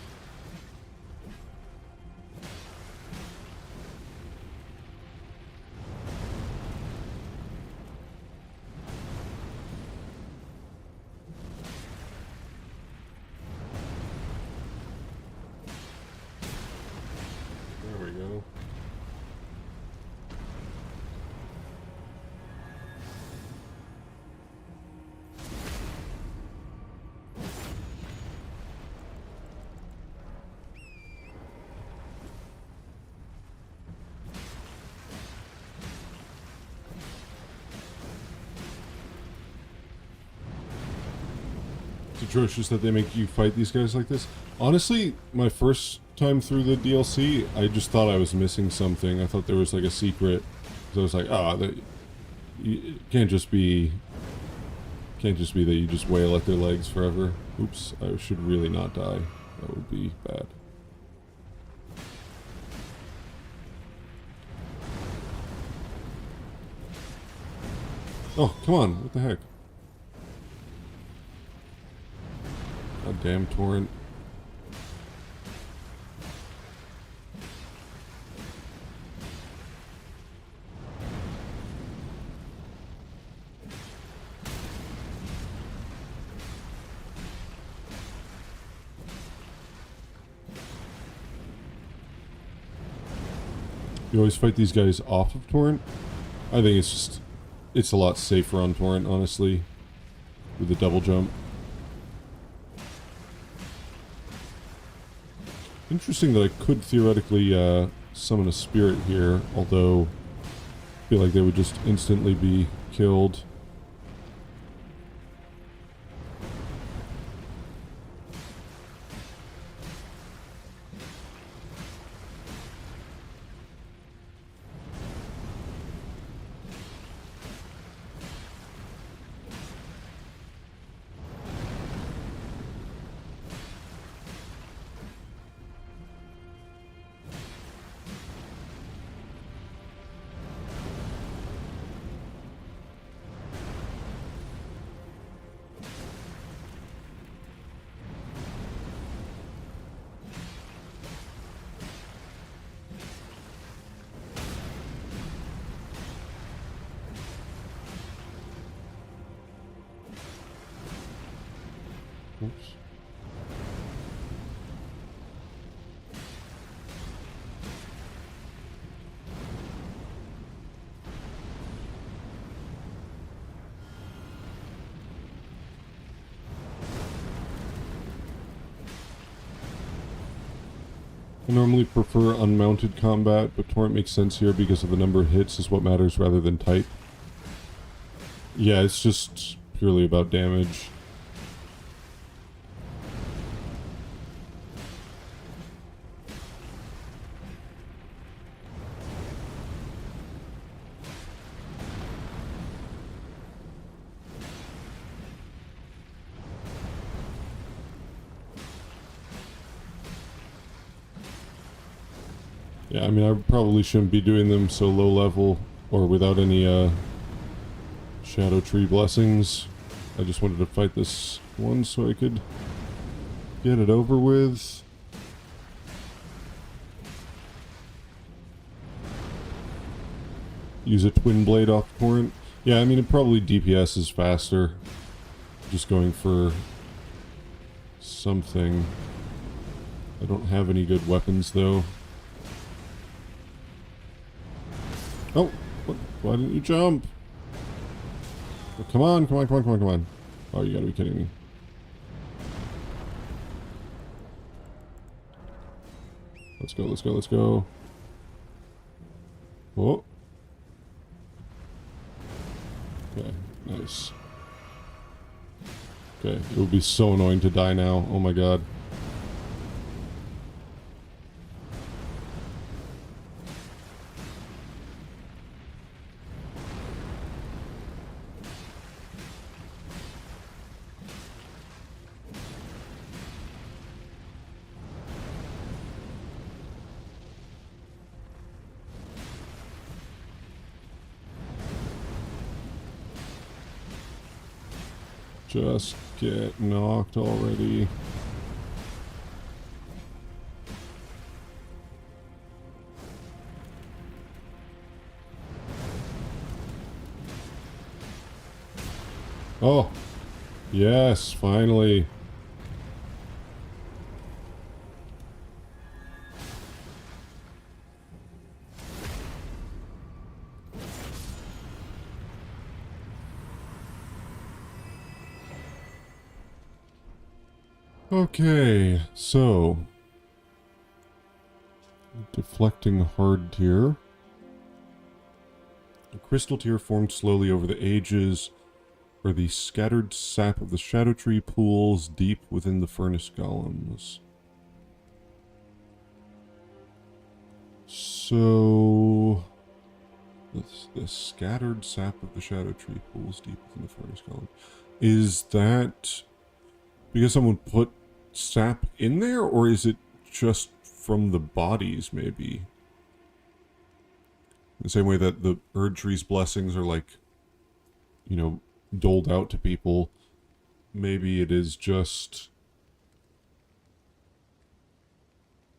There we go. It's atrocious that they make you fight these guys like this. Honestly, my first time through the DLC, I just thought I was missing something. I thought there was like a secret. So I was like, it can't just be that you just wail at their legs forever. Oops, I should really not die. That would be bad. Oh, come on, what the heck? God damn torrent. You always fight these guys off of torrent? I think it's a lot safer on torrent, honestly, with the double jump. Interesting that I could theoretically summon a spirit here, although I feel like they would just instantly be killed. Oops. I normally prefer unmounted combat, but torrent makes sense here because of the number of hits is what matters rather than type. Yeah, it's just purely about damage. Yeah, I mean, I probably shouldn't be doing them so low level or without any Shadow Tree blessings. I just wanted to fight this one so I could get it over with. Use a twin blade off torrent. Yeah, I mean, it probably DPS is faster. Just going for something. I don't have any good weapons though. Oh, what? Why didn't you jump? Oh, come on, come on, come on, come on, come on. Oh, you gotta be kidding me. Let's go, let's go, let's go. Oh. Okay, nice. Okay, it would be so annoying to die now. Oh my god. Just get knocked already. Oh, yes, finally. Okay, so deflecting hard tier. A crystal tier formed slowly over the ages, where the scattered sap of the shadow tree pools deep within the furnace golems. So the scattered sap of the shadow tree pools deep within the furnace golem. Is that because someone put sap in there, or is it just from the bodies, maybe? The same way that the Erd Tree's blessings are, like, you know, doled out to people, maybe it is just...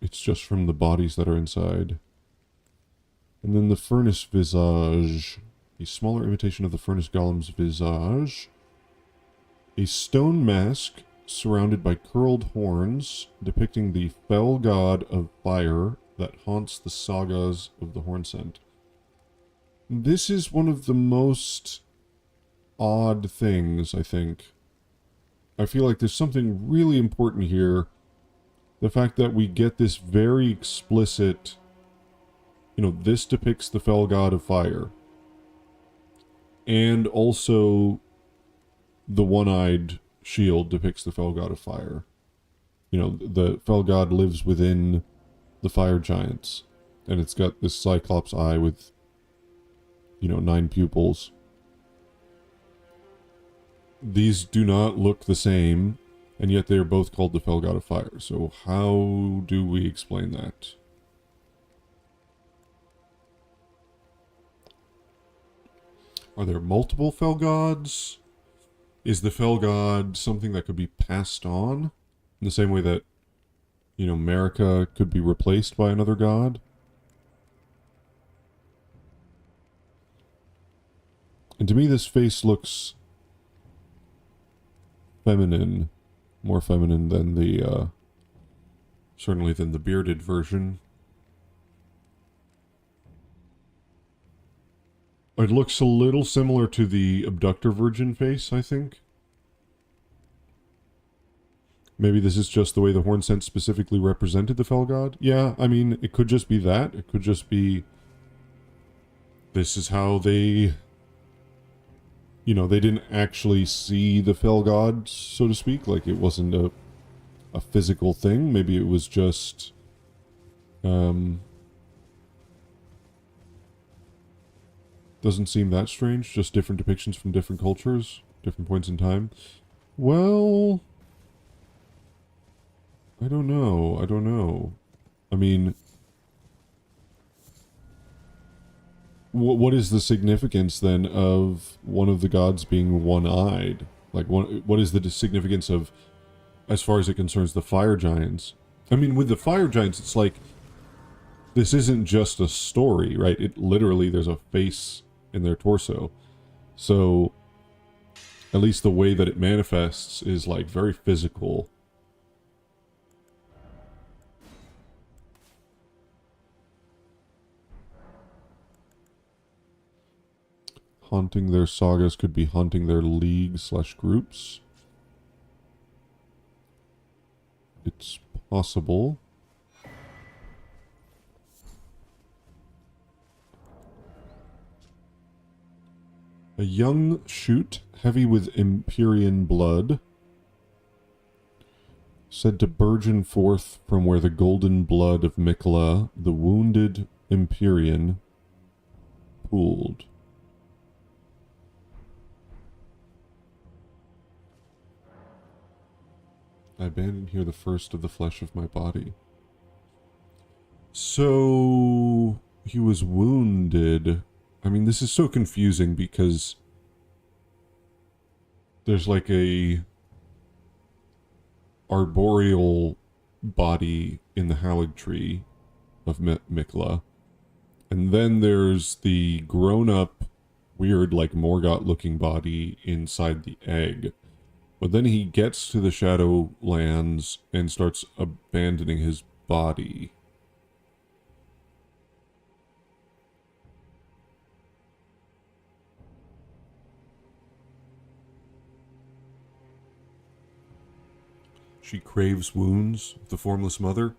it's just from the bodies that are inside. And then the furnace visage. A smaller imitation of the furnace golem's visage. A stone mask surrounded by curled horns, depicting the fell god of fire that haunts the sagas of the Hornsent. This is one of the most odd things, I think. I feel like there's something really important here. The fact that we get this very explicit, you know, this depicts the fell god of fire. And also, the one-eyed shield depicts the fell god of fire. You know, the fell god lives within the fire giants. And it's got this cyclops eye with, you know, 9 pupils. These do not look the same, and yet they are both called the fell god of fire. So how do we explain that? Are there multiple fell gods? Is the fell god something that could be passed on? In the same way that, you know, Marika could be replaced by another god? And to me, this face looks feminine. More feminine than the, certainly than the bearded version. It looks a little similar to the abductor virgin face, I think. Maybe this is just the way the Hornsent specifically represented the fell god. Yeah, I mean, it could just be that. It could just be... this is how they... you know, they didn't actually see the fell god, so to speak. Like, it wasn't a physical thing. Maybe it was just... doesn't seem that strange. Just different depictions from different cultures, different points in time. Well... I don't know. I don't know. I mean... what is the significance, then, of one of the gods being one-eyed? Like, what is the significance of, as far as it concerns the fire giants? I mean, with the fire giants, it's like, this isn't just a story, right? It literally, there's a face in their torso. So, at least the way that it manifests is, like, very physical. Haunting their sagas could be haunting their league/groups. It's possible. A young shoot, heavy with Empyrean blood, said to burgeon forth from where the golden blood of Mikla, the wounded Empyrean, pooled. I abandoned here the first of the flesh of my body. So... he was wounded. I mean, this is so confusing because... there's like a... arboreal body in the Halig tree of Mikla. And then there's the grown-up weird, like, Morgott-looking body inside the egg. But then he gets to the Shadowlands and starts abandoning his body. She craves wounds, the Formless Mother.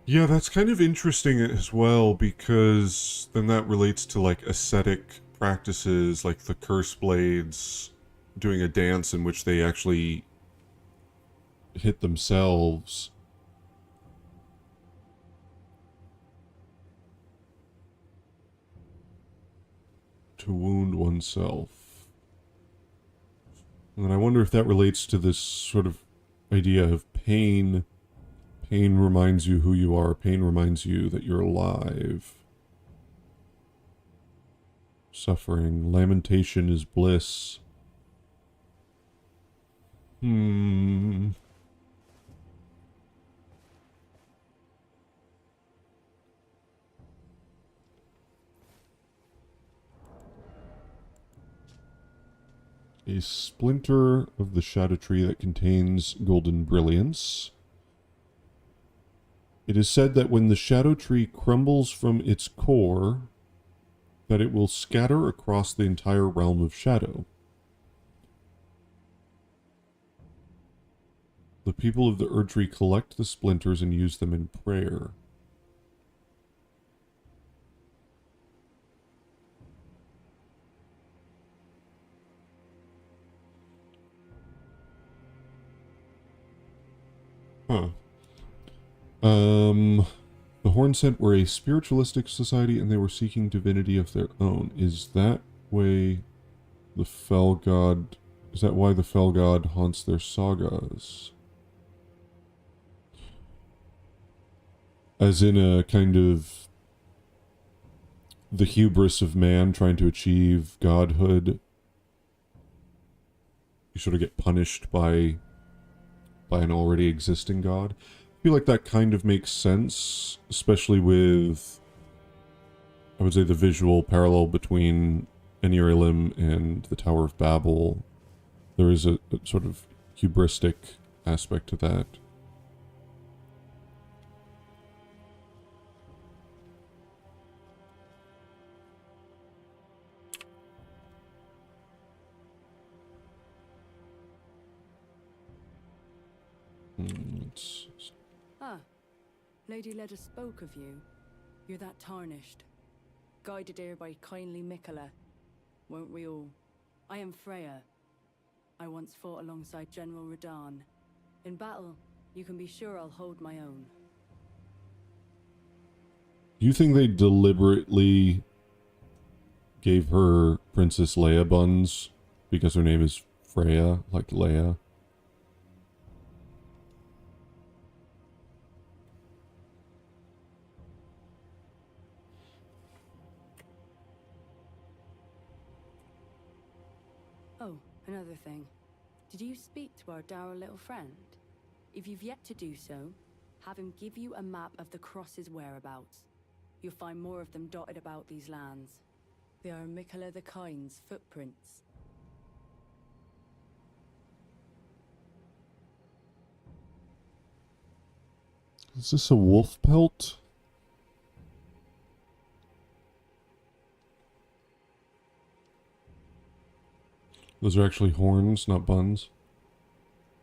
Yeah, that's kind of interesting as well, because then that relates to, like, ascetic practices, like the Curse Blades doing a dance in which they actually hit themselves. To wound oneself. And then I wonder if that relates to this sort of idea of pain. Pain reminds you who you are. Pain reminds you that you're alive. Suffering. Lamentation is bliss. A splinter of the shadow tree that contains golden brilliance. It is said that when the shadow tree crumbles from its core, that it will scatter across the entire realm of shadow. The people of the Erdtree collect the splinters and use them in prayer. Huh. The Hornsent were a spiritualistic society and they were seeking divinity of their own. Is that why the Fell God haunts their sagas? As in a kind of the hubris of man trying to achieve godhood. You sort of get punished by an already existing god. I feel like that kind of makes sense, especially with, I would say, the visual parallel between Eniralim and the Tower of Babel. There is a sort of hubristic aspect to that. Ah, Lady Leda spoke of you. You're that tarnished. Guided here by kindly Mikola. Won't we all? I am Freya. I once fought alongside General Radahn. In battle, you can be sure I'll hold my own. Do you think they deliberately gave her Princess Leia buns because her name is Freya, like Leia? Oh, another thing. Did you speak to our dour little friend? If you've yet to do so, have him give you a map of the Cross's whereabouts. You'll find more of them dotted about these lands. They are Mikola the Kind's footprints. Is this a wolf pelt? Those are actually horns, not buns.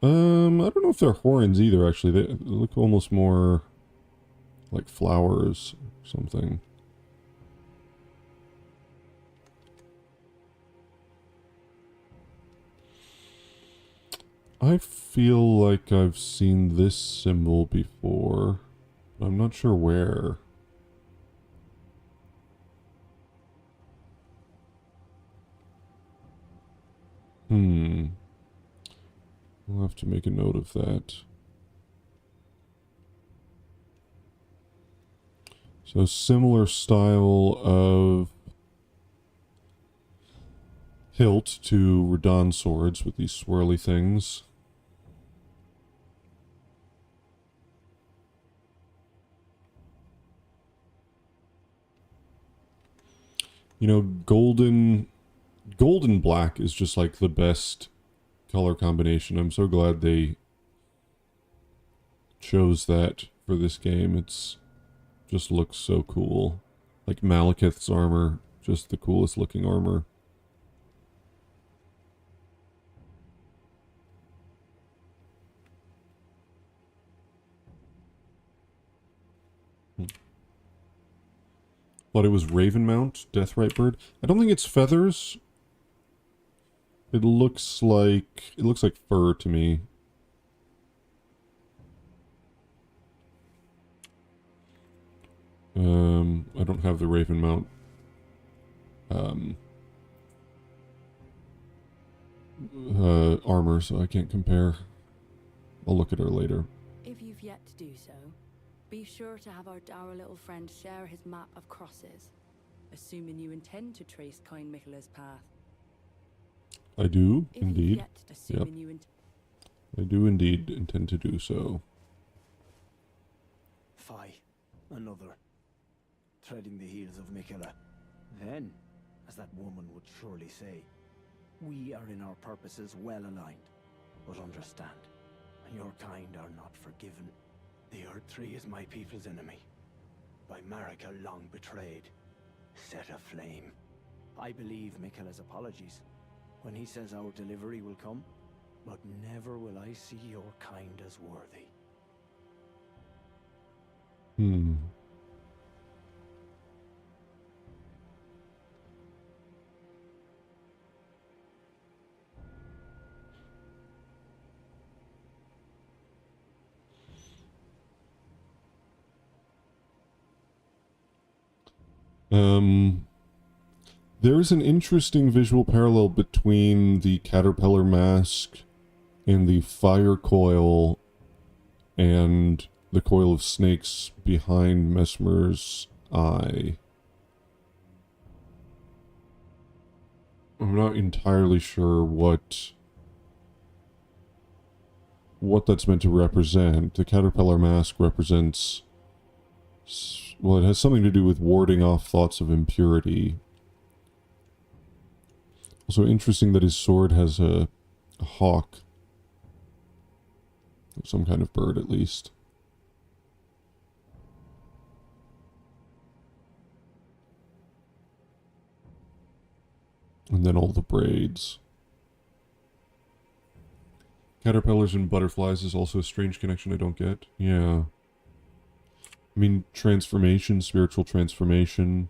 I don't know if they're horns either, actually. They look almost more like flowers or something. I feel like I've seen this symbol before, but I'm not sure where. We'll have to make a note of that. So similar style of hilt to Radahn swords with these swirly things. You know, golden black is just like the best color combination. I'm so glad they chose that for this game. It's just looks so cool. Like Malekith's armor, just the coolest looking armor. Thought it was Ravenmount, Deathrite Bird. I don't think it's feathers. It looks like fur to me. I don't have the Ravenmount armor, so I can't compare. I'll look at her later. If you've yet to do so, be sure to have our dour little friend share his map of crosses, assuming you intend to trace Kind Michela's path. I do, If indeed. you've yet, Yep. assuming you I do indeed intend to do so. Fie, another. Treading the heels of Michela. Then, as that woman would surely say, we are in our purposes well aligned. But understand, your kind are not forgiven. The Earth Tree is my people's enemy. By Marika long betrayed. Set aflame. I believe Michela's apologies when he says our delivery will come, but never will I see your kind as worthy. Hmm. There's an interesting visual parallel between the caterpillar mask and the fire coil and the coil of snakes behind Mesmer's eye. I'm not entirely sure what that's meant to represent. The caterpillar mask represents, well, it has something to do with warding off thoughts of impurity. Also interesting that his sword has a hawk. Some kind of bird, at least. And then all the braids. Caterpillars and butterflies is also a strange connection I don't get. Yeah. I mean, transformation, spiritual transformation.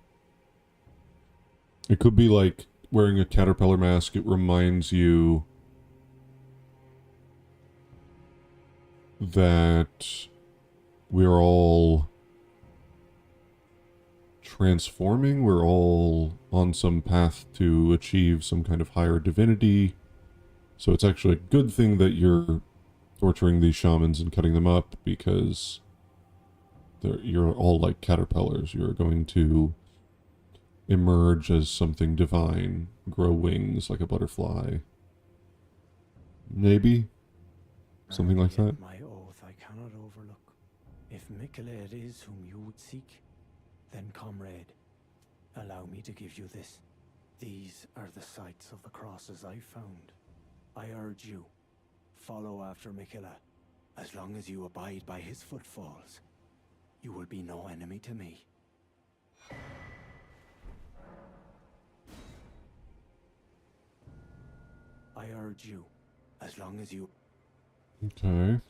It could be like wearing a caterpillar mask, it reminds you that we're all transforming, we're all on some path to achieve some kind of higher divinity. So it's actually a good thing that you're torturing these shamans and cutting them up, because you're all like caterpillars. You're going to emerge as something divine, grow wings like a butterfly. Maybe? Something like that? My oath I cannot overlook. If Michela it is whom you would seek, then comrade, allow me to give you this. These are the sites of the crosses I found. I urge you, follow after Michela. As long as you abide by his footfalls, you will be no enemy to me. I urge you, as long as you... Okay.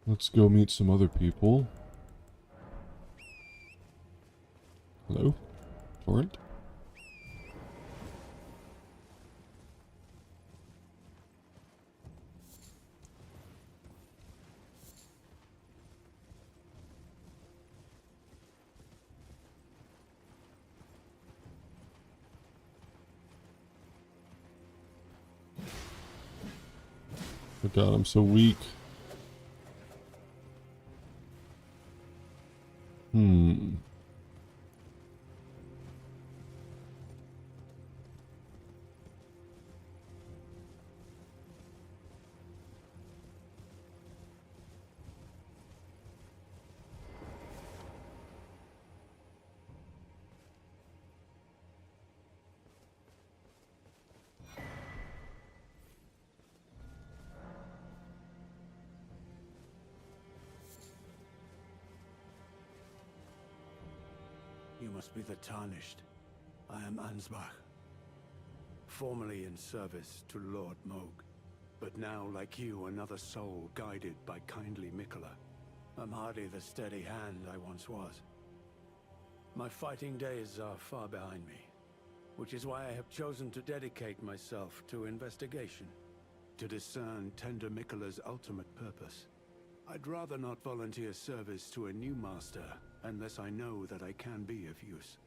Let's go meet some other people. Hello? Torrent? Oh god, I'm so weak. must be the Tarnished. I am Ansbach, formerly in service to Lord Moog, but now, like you, another soul guided by kindly Mikola. I'm hardly the steady hand I once was. My fighting days are far behind me, which is why I have chosen to dedicate myself to investigation, to discern Tender Mikola's ultimate purpose. I'd rather not volunteer service to a new master unless I know that I can be of use.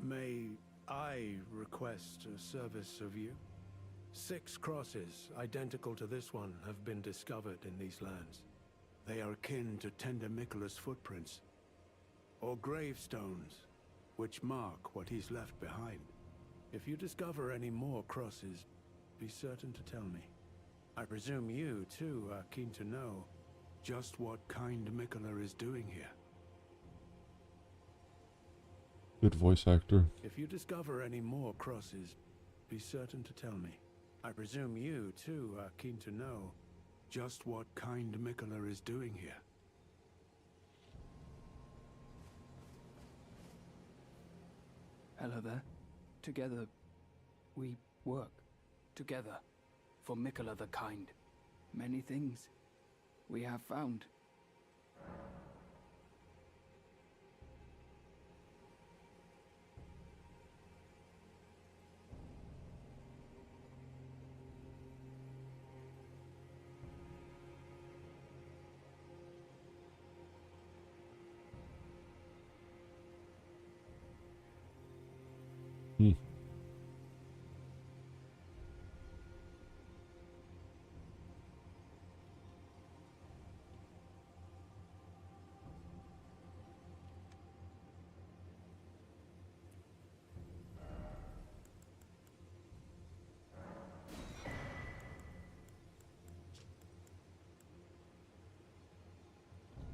May I request a service of you? 6 crosses, identical to this one, have been discovered in these lands. They are akin to Tender Mikola's footprints, or gravestones, which mark what he's left behind. If you discover any more crosses, be certain to tell me. I presume you, too, are keen to know just what kind Mikola is doing here. Good voice actor. If you discover any more crosses, be certain to tell me. I presume you, too, are keen to know just what kind Mikola is doing here. Hello there. Together, we work. Together. For Mikola the Kind. Many things we have found. Hmm.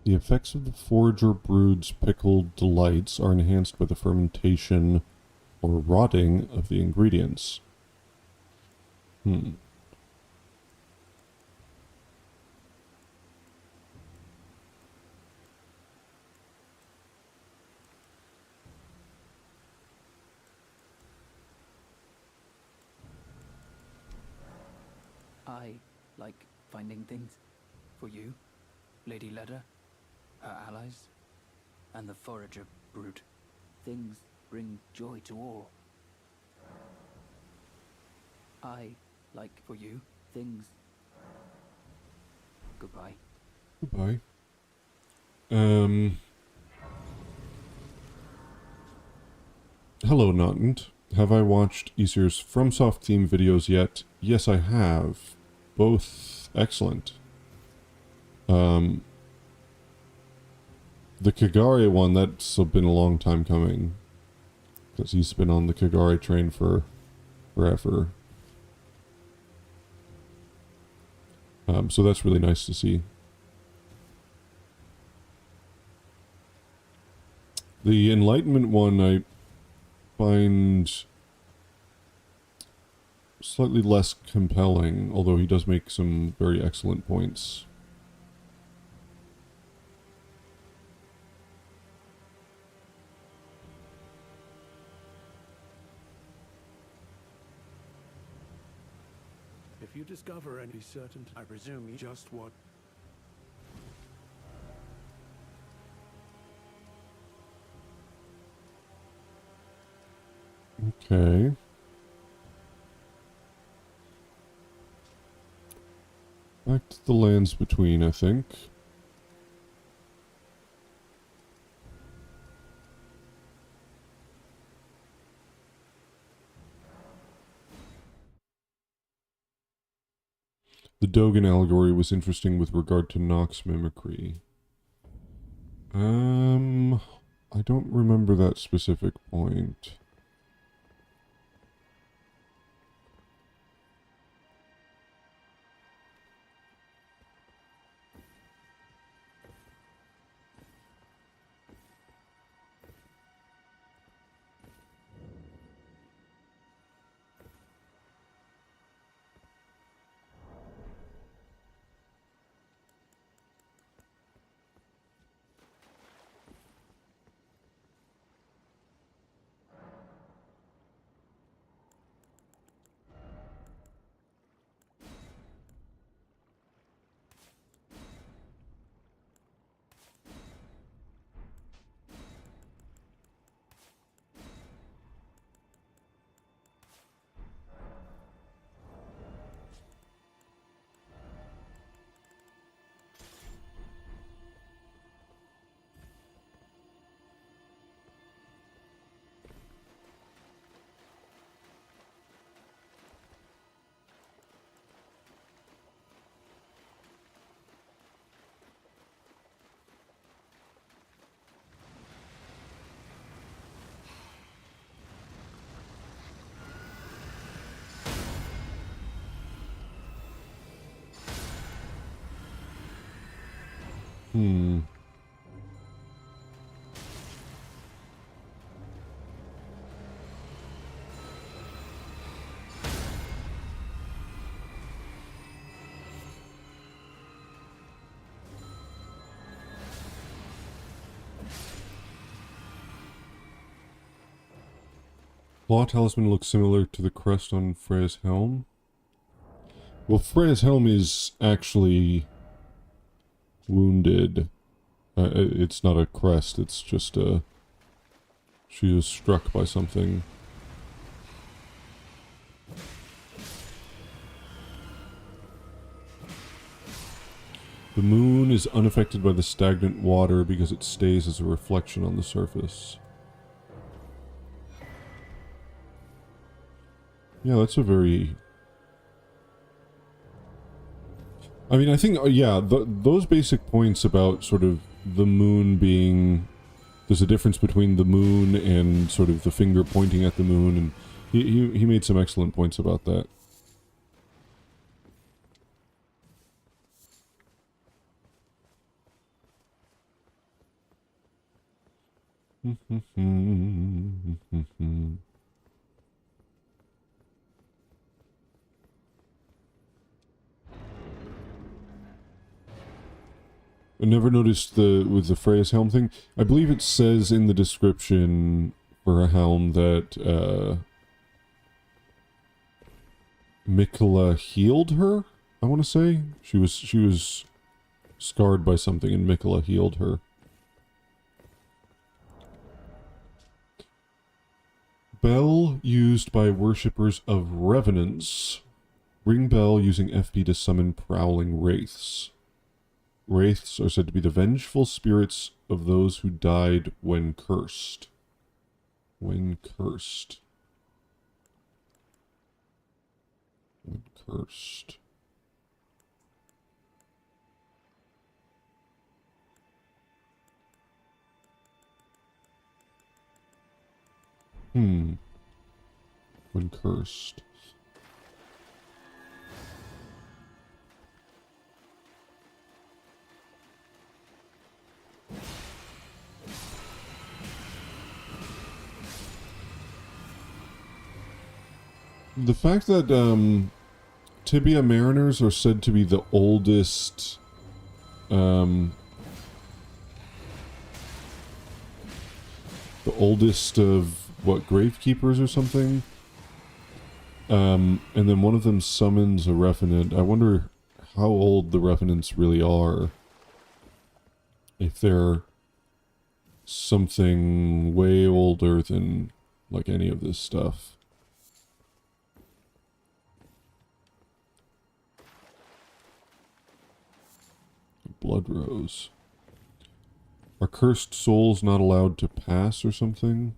The effects of the Forager Brood's pickled delights are enhanced by the fermentation or rotting of the ingredients. I like finding things. For you, Lady Leda, her allies, and the Forager Brood. Things bring joy to all. I like for you things. Goodbye. Goodbye. Hello, Naughtant. Have I watched Aesir's FromSoft theme videos yet? Yes, I have. Both excellent. The Kagare one, that's been a long time coming. Because he's been on the Kagare train for forever. So that's really nice to see. The Enlightenment one I find slightly less compelling, although he does make some very excellent points. If you discover any certain, I presume you just what... Okay. Back to the lands between, I think. The Dogan allegory was interesting with regard to Nox mimicry. I don't remember that specific point. Hmm. Claw talisman looks similar to the crest on Freya's helm. Well, Freya's helm is actually wounded. It's not a crest, it's just a... She was struck by something. The moon is unaffected by the stagnant water because it stays as a reflection on the surface. Yeah, that's a very... I mean, I think, yeah, those basic points about sort of the moon being... There's a difference between the moon and sort of the finger pointing at the moon, and he made some excellent points about that. I never noticed with the Freya's helm thing. I believe it says in the description for a helm that Mikola healed her. I want to say she was scarred by something, and Mikola healed her. Bell used by worshippers of revenants. Ring bell using FP to summon prowling wraiths. Wraiths are said to be the vengeful spirits of those who died when cursed. When cursed. When cursed. When cursed. The fact that Tibia Mariners are said to be the oldest of what, Gravekeepers or something? And then one of them summons a Revenant. I wonder how old the Revenants really are. If they're something way older than, like, any of this stuff. Blood Rose. Are cursed souls not allowed to pass or something?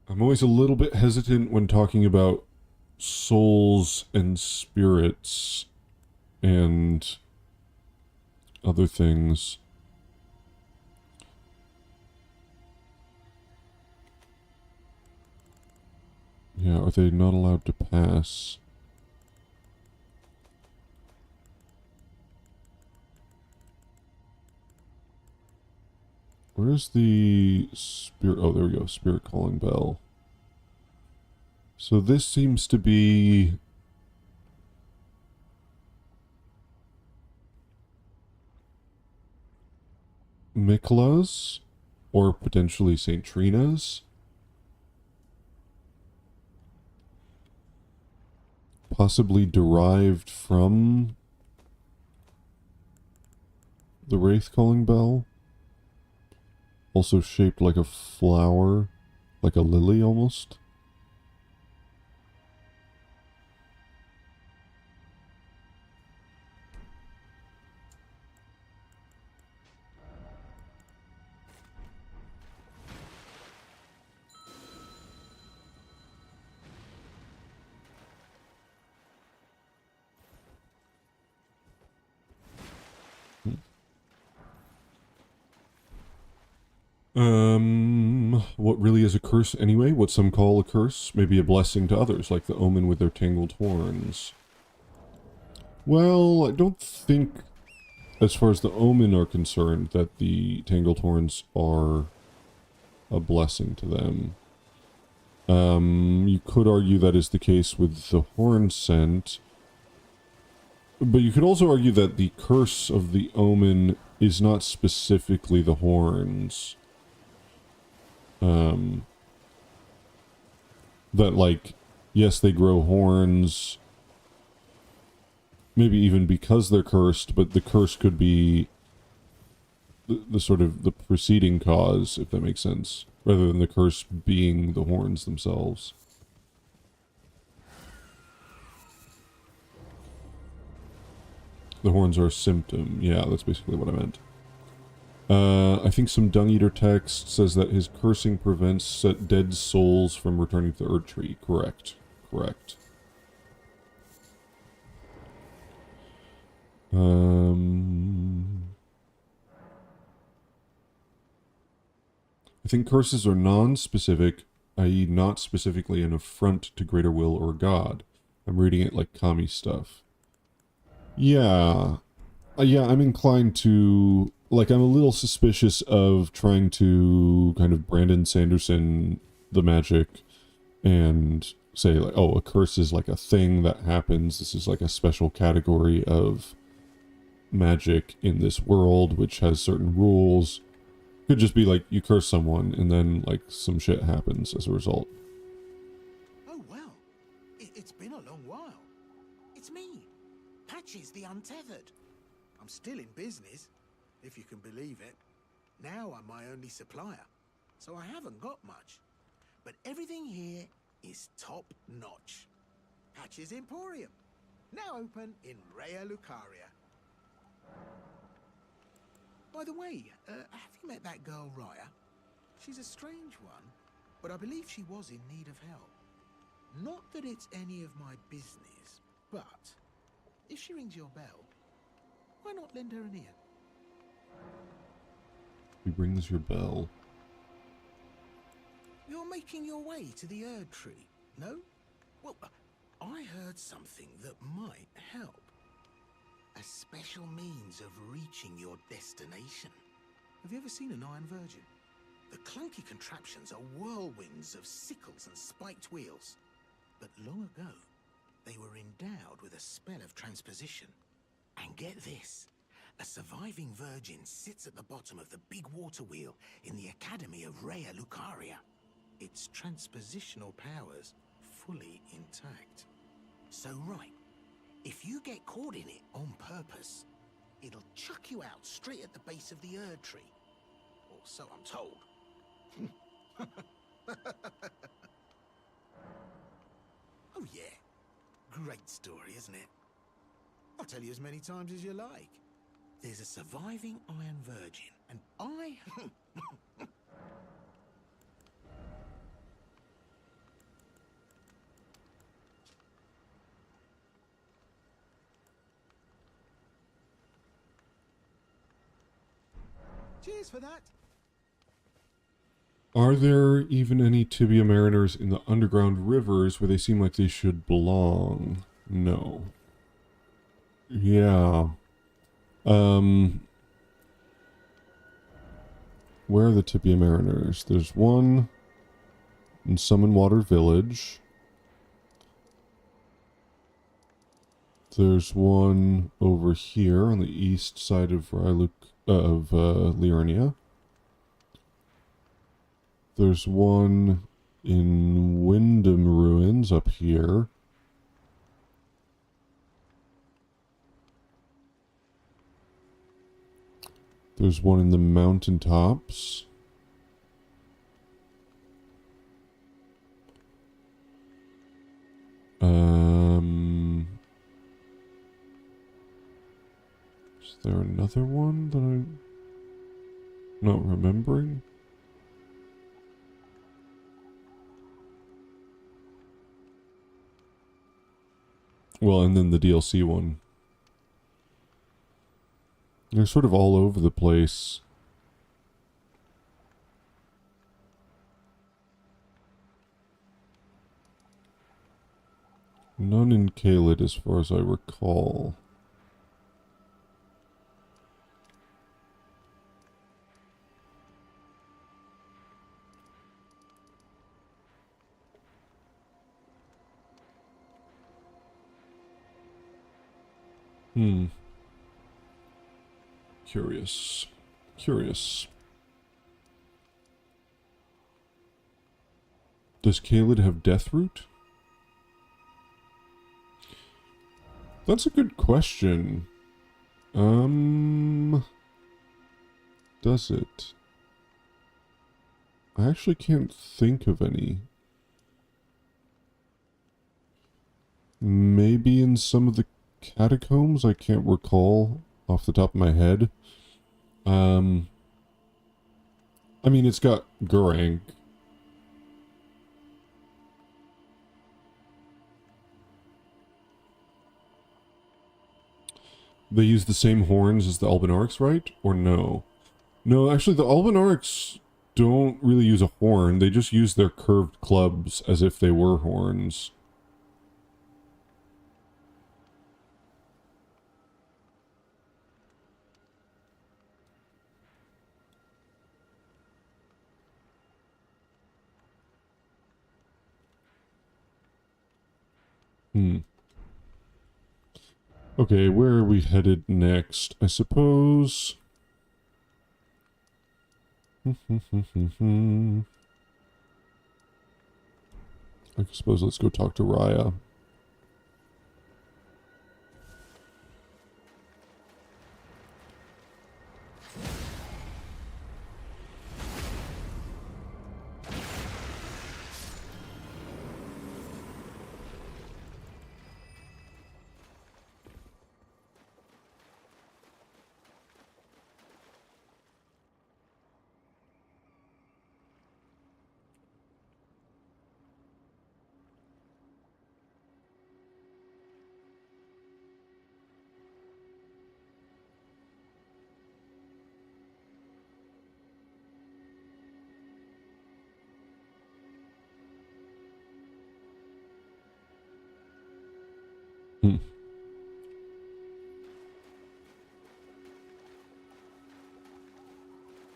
I'm always a little bit hesitant when talking about souls and spirits and other things. Yeah, are they not allowed to pass? Where's the spirit? Oh, there we go. Spirit calling bell. So this seems to be... Mikola's? Or potentially St. Trina's? Possibly derived from the Wraith calling bell? Also shaped like a flower, like a lily almost. What really is a curse anyway? What some call a curse may be a blessing to others, like the omen with their tangled horns. Well, I don't think, as far as the omen are concerned, that the tangled horns are a blessing to them. You could argue that is the case with the horn scent, but you could also argue that the curse of the omen is not specifically the horns. That, like, yes, they grow horns, maybe even because they're cursed, but the curse could be the sort of the preceding cause, if that makes sense, rather than the curse being the horns themselves. The horns are a symptom. Yeah, that's basically what I meant. I think some Dung Eater text says that his cursing prevents dead souls from returning to the Erd Tree. Correct. Correct. I think curses are non-specific, i.e. not specifically an affront to greater will or God. I'm reading it like Kami stuff. Yeah. Yeah, I'm inclined to... Like, I'm a little suspicious of trying to kind of Brandon Sanderson the magic and say, like, oh, a curse is like a thing that happens. This is like a special category of magic in this world, which has certain rules. Could just be like, you curse someone, and then, like, some shit happens as a result. Oh, well. It's been a long while. It's me, Patches the Untethered. I'm still in business, if you can believe it. Now I'm my only supplier, so I haven't got much. But everything here is top-notch. Patches Emporium, now open in Raya Lucaria. By the way, have you met that girl, Raya? She's a strange one, but I believe she was in need of help. Not that it's any of my business, but if she rings your bell, why not lend her an ear? He rings your bell. You're making your way to the Erd Tree, no? Well, I heard something that might help. A special means of reaching your destination. Have you ever seen an Iron Virgin? The clunky contraptions are whirlwinds of sickles and spiked wheels. But long ago, they were endowed with a spell of transposition. And get this, a surviving virgin sits at the bottom of the big water wheel in the Academy of Raya Lucaria. Its transpositional powers fully intact. So right, if you get caught in it on purpose, it'll chuck you out straight at the base of the Erd Tree. Or so I'm told. Oh yeah, great story, isn't it? I'll tell you as many times as you like. There's a surviving Iron Virgin, and I... Cheers for that. Are there even any Tibia mariners in the underground rivers where they seem like they should belong? No. Yeah. Where are the Tibia mariners? There's one in Summon Water Village. There's one over here on the east side of Liurnia. There's one in Wyndham Ruins up here. There's one in the mountaintops. Is there another one that I'm not remembering? Well, and then the DLC one. They're sort of all over the place. None in Caelid as far as I recall. Curious. Curious. Does Caelid have Deathroot? That's a good question. Does it? I actually can't think of any. Maybe in some of the catacombs? I can't recall off the top of my head. I mean, it's got Gurrank. They use the same horns as the Albinarchs, right? Or no? No, actually, the Albinarchs don't really use a horn. They just use their curved clubs as if they were horns. Okay, where are we headed next? I suppose... I suppose let's go talk to Raya.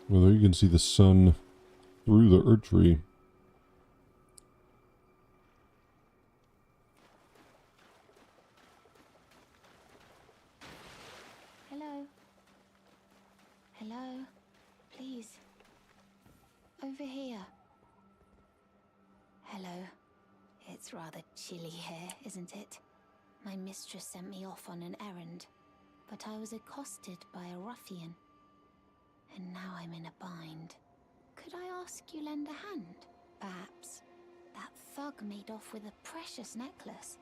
Well, there you can see the sun through the Erd tree. Hello? Hello? Please. Over here. Hello. It's rather chilly here, isn't it? My mistress sent me off on an errand, but I was accosted by a ruffian. And now I'm in a bind. Could I ask you lend a hand? Perhaps. That thug made off with a precious necklace.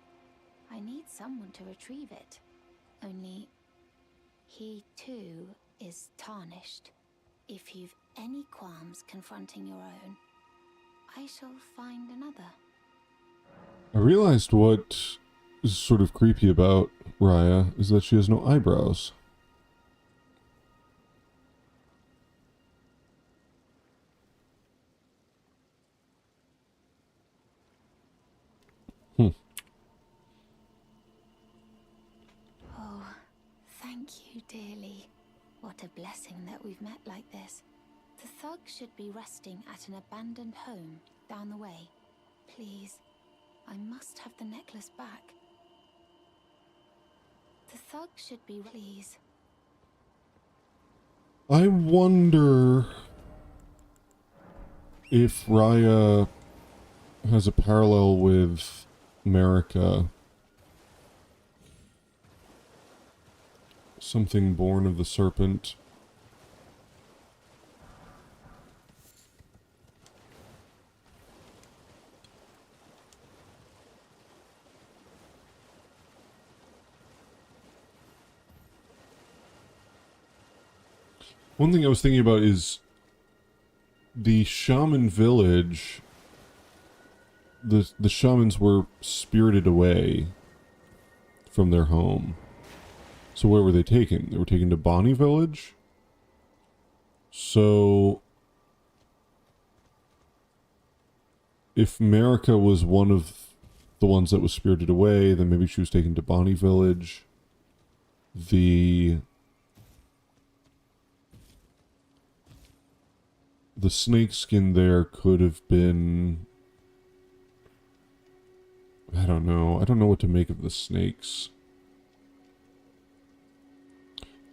I need someone to retrieve it. Only, he too is tarnished. If you've any qualms confronting your own, I shall find another. I realized what is sort of creepy about Raya is that she has no eyebrows. Oh, thank you dearly. What a blessing that we've met like this. The thug should be resting at an abandoned home down the way. Please, I must have the necklace back. The thug should be... Please. I wonder if Raya has a parallel with America. Something born of the serpent. One thing I was thinking about is the shaman village. The shamans were spirited away from their home. So where were they taken? They were taken to Bonnie Village? So if America was one of the ones that was spirited away. Then maybe she was taken to Bonnie Village. The snake skin there could have been... I don't know. I don't know what to make of the snakes.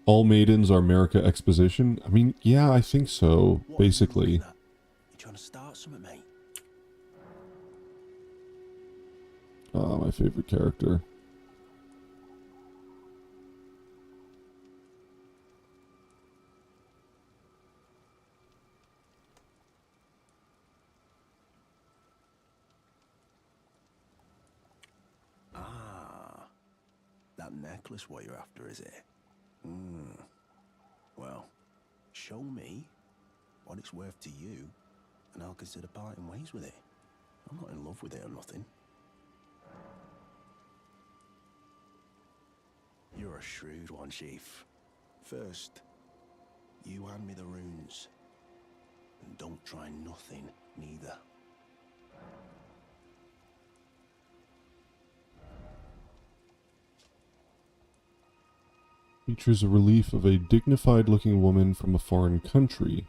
All maidens are America exposition? I mean, yeah, I think so, basically. You trying to start something, mate? Oh, my favorite character. That necklace what you're after, is it? Well, show me what it's worth to you, and I'll consider parting ways with it. I'm not in love with it or nothing. You're a shrewd one, Chief. First, you hand me the runes. And don't try nothing, neither. Features a relief of a dignified-looking woman from a foreign country.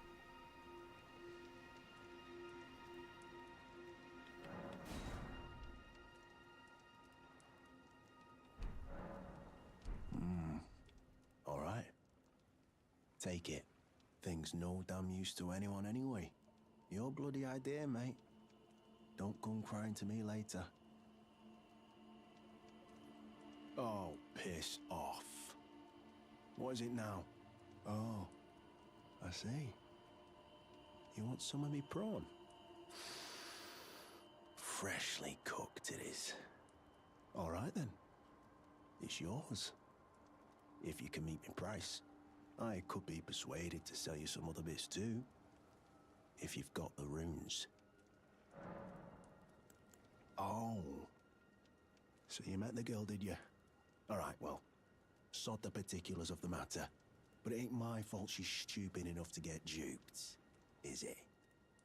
All right. Take it. Thing's no damn use to anyone anyway. Your bloody idea, mate. Don't come crying to me later. Oh, piss off. What is it now? Oh, I see. You want some of me prawn? Freshly cooked it is. All right then. It's yours. If you can meet me price. I could be persuaded to sell you some other bits too. If you've got the runes. Oh. So you met the girl, did you? All right, well, sod the particulars of the matter. But it ain't my fault she's stupid enough to get duped, is it?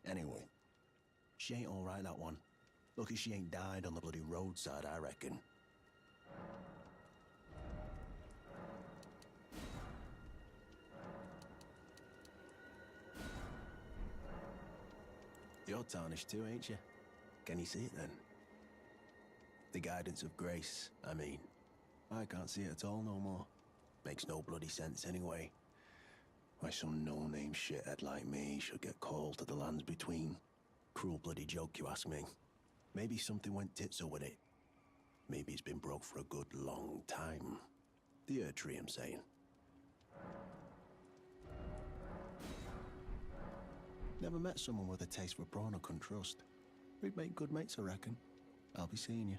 Anyway, she ain't all right, that one. Lucky she ain't died on the bloody roadside, I reckon. You're tarnished too, ain't you? Can you see it then? The guidance of grace, I mean. I can't see it at all no more. Makes no bloody sense anyway. Why some no-name shithead like me should get called to the lands between. Cruel bloody joke, you ask me. Maybe something went tits-up with it. Maybe it's been broke for a good long time. The Erd Tree, I'm saying. Never met someone with a taste for prawn I couldn't trust. We'd make good mates, I reckon. I'll be seeing you.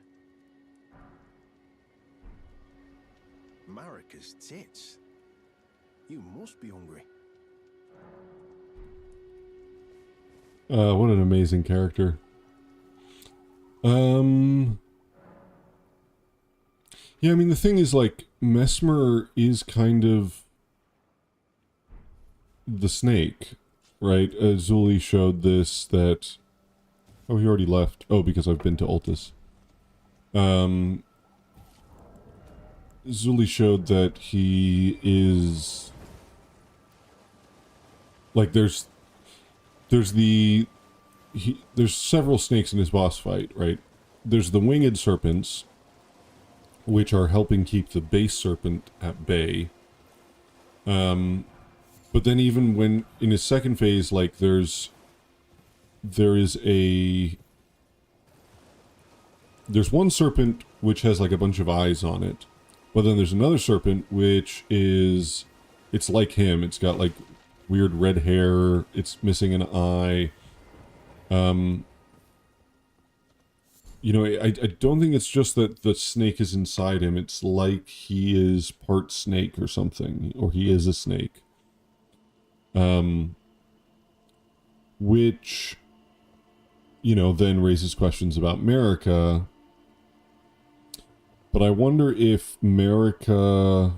Marika's tits. You must be hungry. What an amazing character. Yeah, I mean, the thing is, like, Mesmer is kind of the snake, right? Zuli showed this that... Oh, he already left. Oh, because I've been to Ultis. Zuli showed that he is... Like, there's several snakes in his boss fight, right? There's the winged serpents, which are helping keep the base serpent at bay. But then even when, in his second phase, like, there's one serpent which has, like, a bunch of eyes on it. But then there's another serpent which is, it's like him. It's got, like, weird red hair. It's missing an eye. You know, I don't think it's just that the snake is inside him. It's like he is part snake or something. Or he is a snake. Which, you know, then raises questions about Marika. But I wonder if Marika...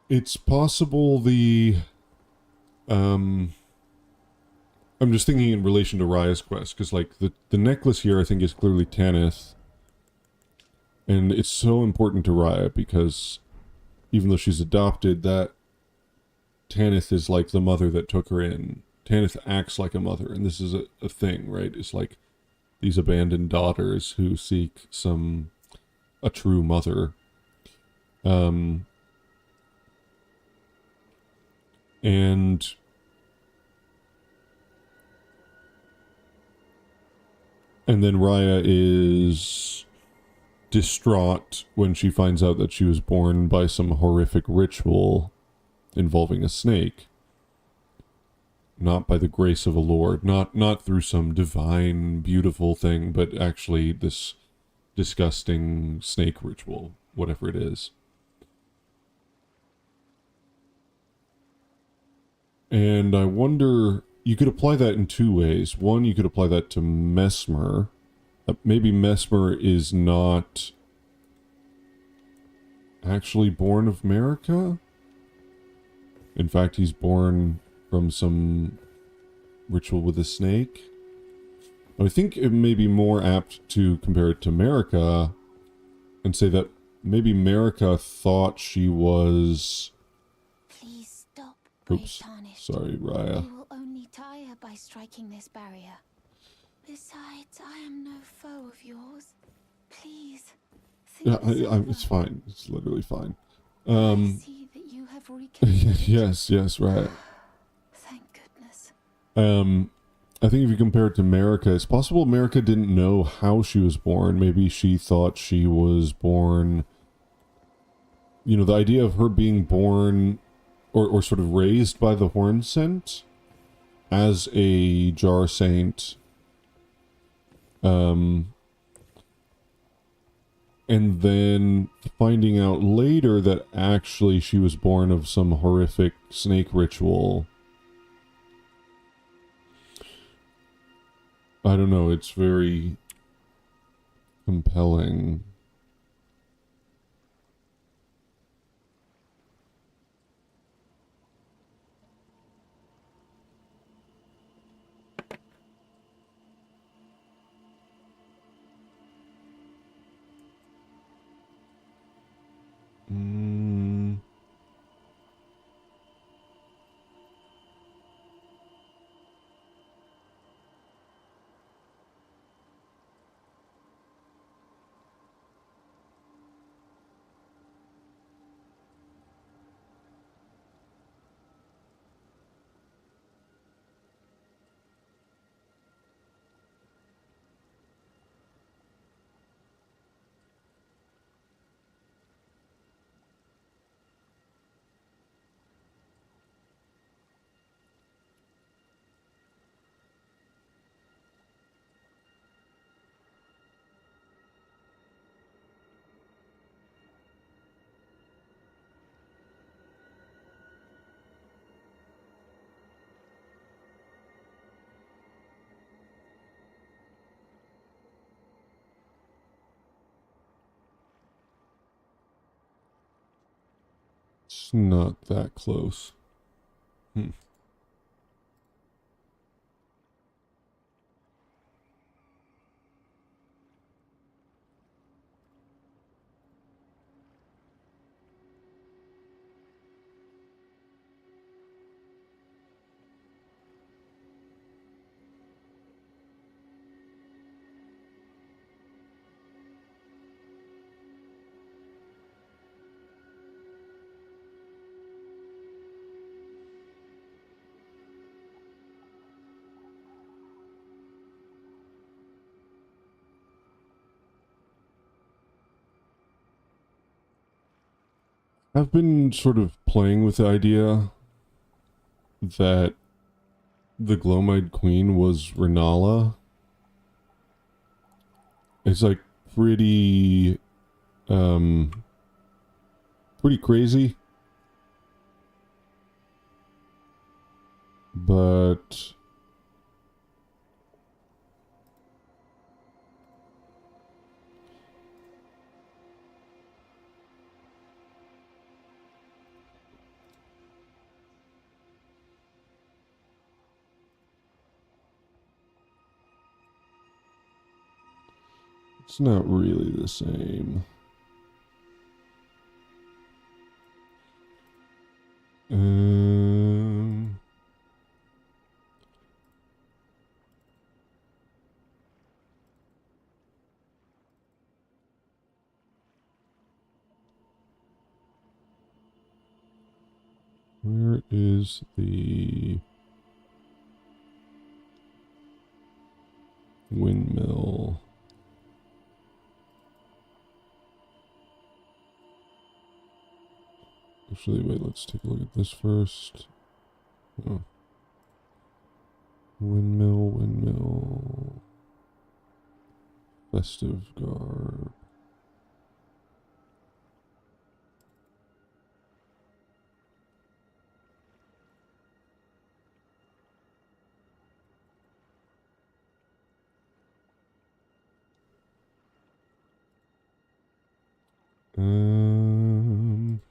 It's possible I'm just thinking in relation to Raya's quest, because, like, the necklace here, I think, is clearly Tanith. And it's so important to Raya, because even though she's adopted, that Tanith is like the mother that took her in. Tanith acts like a mother, and this is a thing, right? It's like these abandoned daughters who seek a true mother. And then Raya is distraught when she finds out that she was born by some horrific ritual involving a snake. Not by the grace of a lord, not through some divine, beautiful thing, but actually this disgusting snake ritual, whatever it is. And I wonder, you could apply that in two ways. One, you could apply that to Mesmer. Maybe Mesmer is not actually born of America. In fact, he's born from some ritual with a snake. I think it may be more apt to compare it to America and say that maybe America thought she was... Please stop, brave Oops. Tarnished. Sorry, Raya. You will only tire her by striking this barrier. Besides, I am no foe of yours. Please, Yeah, think this over. it's fine. It's literally fine. I see that you have reconnected. yes, Raya. Thank goodness. I think if you compare it to America, it's possible America didn't know how she was born. Maybe she thought she was born... You know, the idea of her being born or sort of raised by the Horn Scent as a Jar Saint. And then finding out later that actually she was born of some horrific snake ritual. I don't know, it's very compelling. It's not that close. I've been sort of playing with the idea that the Glowmite Queen was Renala. It's like pretty crazy. But It's not really the same. Where is the windmill? Actually, wait, let's take a look at this first. Oh. Windmill, windmill. Festive garb. Um...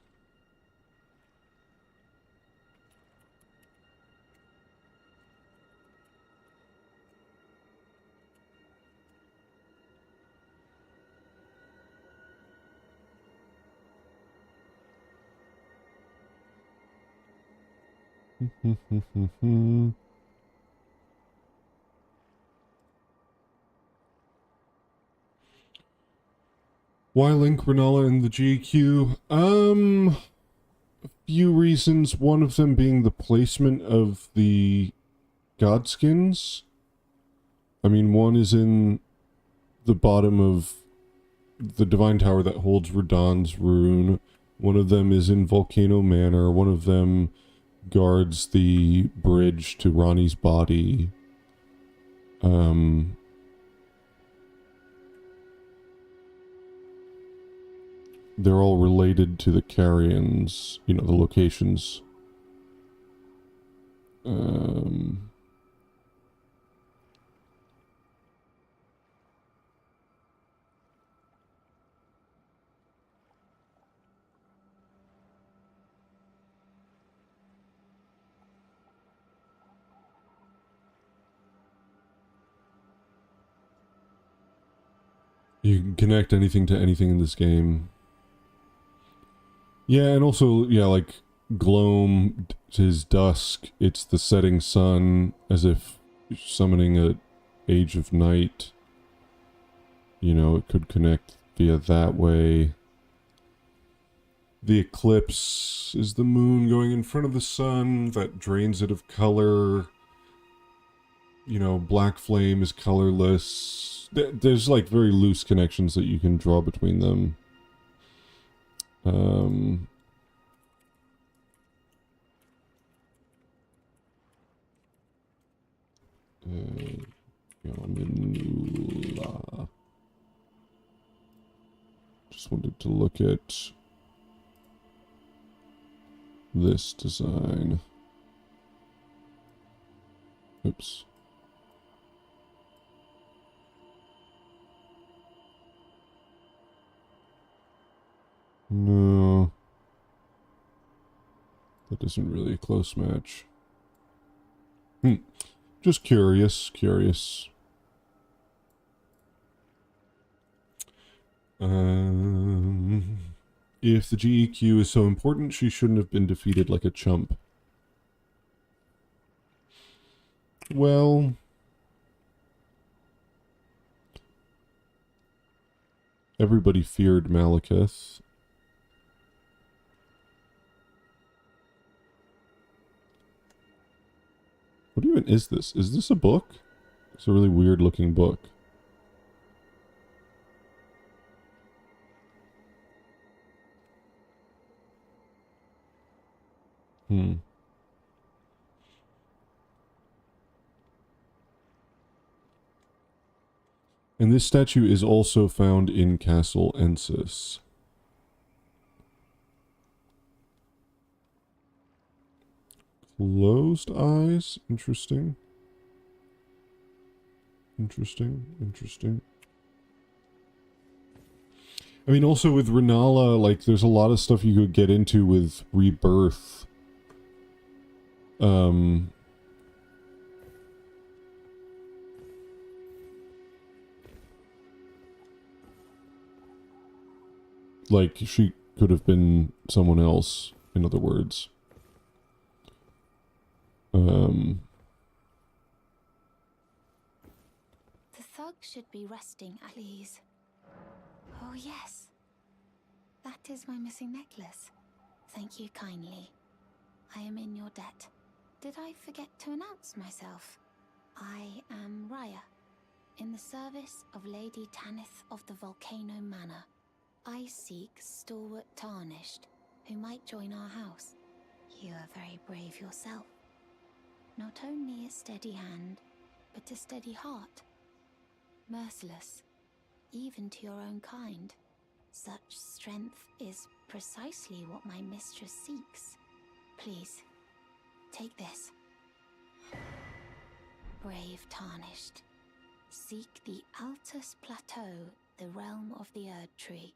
Why link Renala and the GQ? A few reasons. One of them being the placement of the Godskins. I mean, one is in the bottom of the Divine Tower that holds Radahn's rune. One of them is in Volcano Manor. One of them guards the bridge to Ronnie's body. They're all related to the Carrions, you know, the locations. You can connect anything to anything in this game. Yeah, and also, yeah, like, Gloam, his dusk, it's the setting sun, as if summoning a age of night. You know, it could connect via that way. The eclipse is the moon going in front of the sun that drains it of color. You know, black flame is colorless. There's like very loose connections that you can draw between them. Just wanted to look at this design. Oops. No. That isn't really a close match. Just curious. If the GEQ is so important, she shouldn't have been defeated like a chump. Well... everybody feared Malekith. What even is this? Is this a book? It's a really weird looking book. And this statue is also found in Castle Ensis. Closed eyes? Interesting. I mean, also with Renala, like, there's a lot of stuff you could get into with Rebirth. Like, she could have been someone else, in other words. The thug should be resting at ease. Oh yes. That is my missing necklace. Thank you kindly. I am in your debt. Did I forget to announce myself? I am Raya, in the service of Lady Tanith of the Volcano Manor. I seek stalwart Tarnished, who might join our house. You are very brave yourself. Not only a steady hand, but a steady heart. Merciless, even to your own kind. Such strength is precisely what my mistress seeks. Please, take this. Brave Tarnished. Seek the Altus Plateau, the realm of the Erd Tree.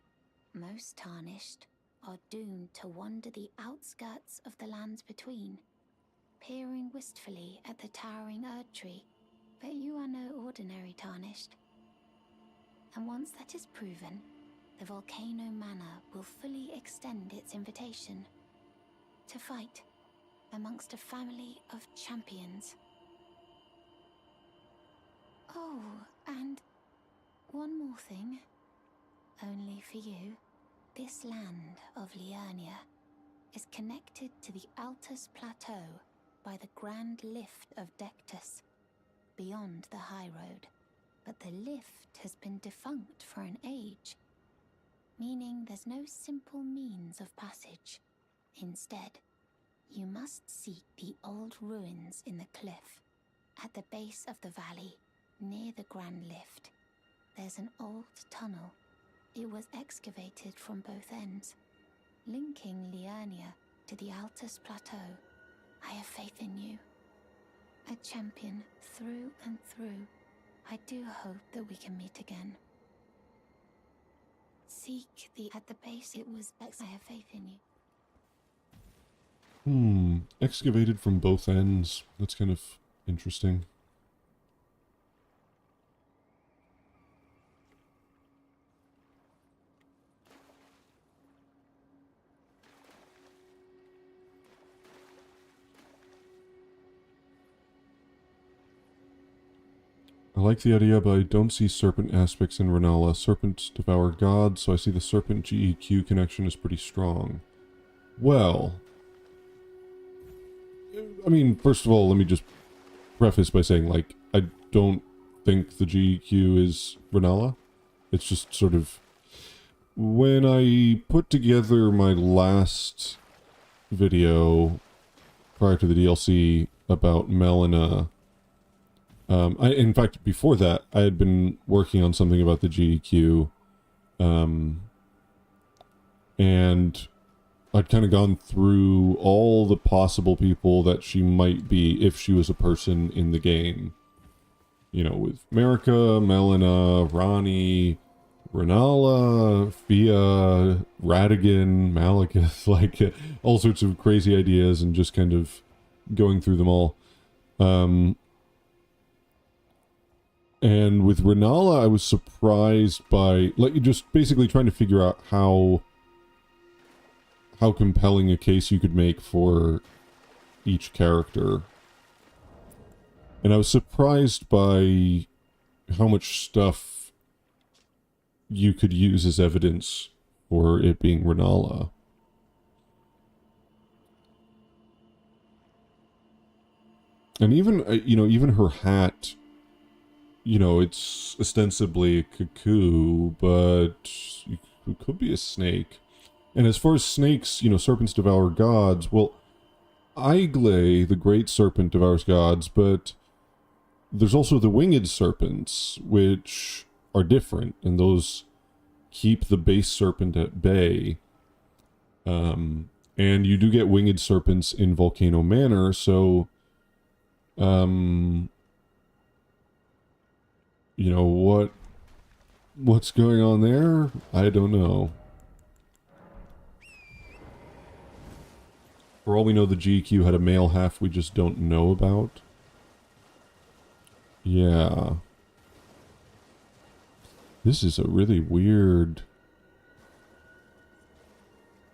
Most Tarnished are doomed to wander the outskirts of the lands between, peering wistfully at the towering Erd Tree. But you are no ordinary Tarnished. And once that is proven, the Volcano Manor will fully extend its invitation to fight amongst a family of champions. Oh, and one more thing. Only for you. This land of Liurnia is connected to the Altus Plateau by the Grand Lift of Dectus, beyond the High Road. But the lift has been defunct for an age, meaning there's no simple means of passage. Instead, you must seek the old ruins in the cliff. At the base of the valley, near the Grand Lift, there's an old tunnel. It was excavated from both ends, linking Liurnia to the Altus Plateau. I have faith in you. A champion through and through. I do hope that we can meet again. Seek the... At the base it was... I have faith in you. Excavated from both ends. That's kind of interesting. I like the idea, but I don't see serpent aspects in Renala. Serpents devour gods, so I see the serpent GEQ connection is pretty strong. Well, I mean, first of all, let me just preface by saying, like, I don't think the GEQ is Renala. It's just sort of... When I put together my last video prior to the DLC about Melina... in fact, before that, I had been working on something about the GEQ, and I'd kind of gone through all the possible people that she might be if she was a person in the game. You know, with Marika, Melina, Ronnie, Renala, Fia, Radigan, Malekith, like, all sorts of crazy ideas, and just kind of going through them all. And with Renala, I was surprised by, like, just basically trying to figure out how compelling a case you could make for each character. And I was surprised by how much stuff you could use as evidence for it being Renala. And even, you know, even her hat... You know, it's ostensibly a cuckoo, but it could be a snake. And as far as snakes, you know, serpents devour gods. Well, Aigle, the great serpent, devours gods, but there's also the winged serpents, which are different, and those keep the base serpent at bay. And you do get winged serpents in Volcano Manor, so... You know, what's going on there? I don't know. For all we know, the GQ had a male half we just don't know about. Yeah. This is a really weird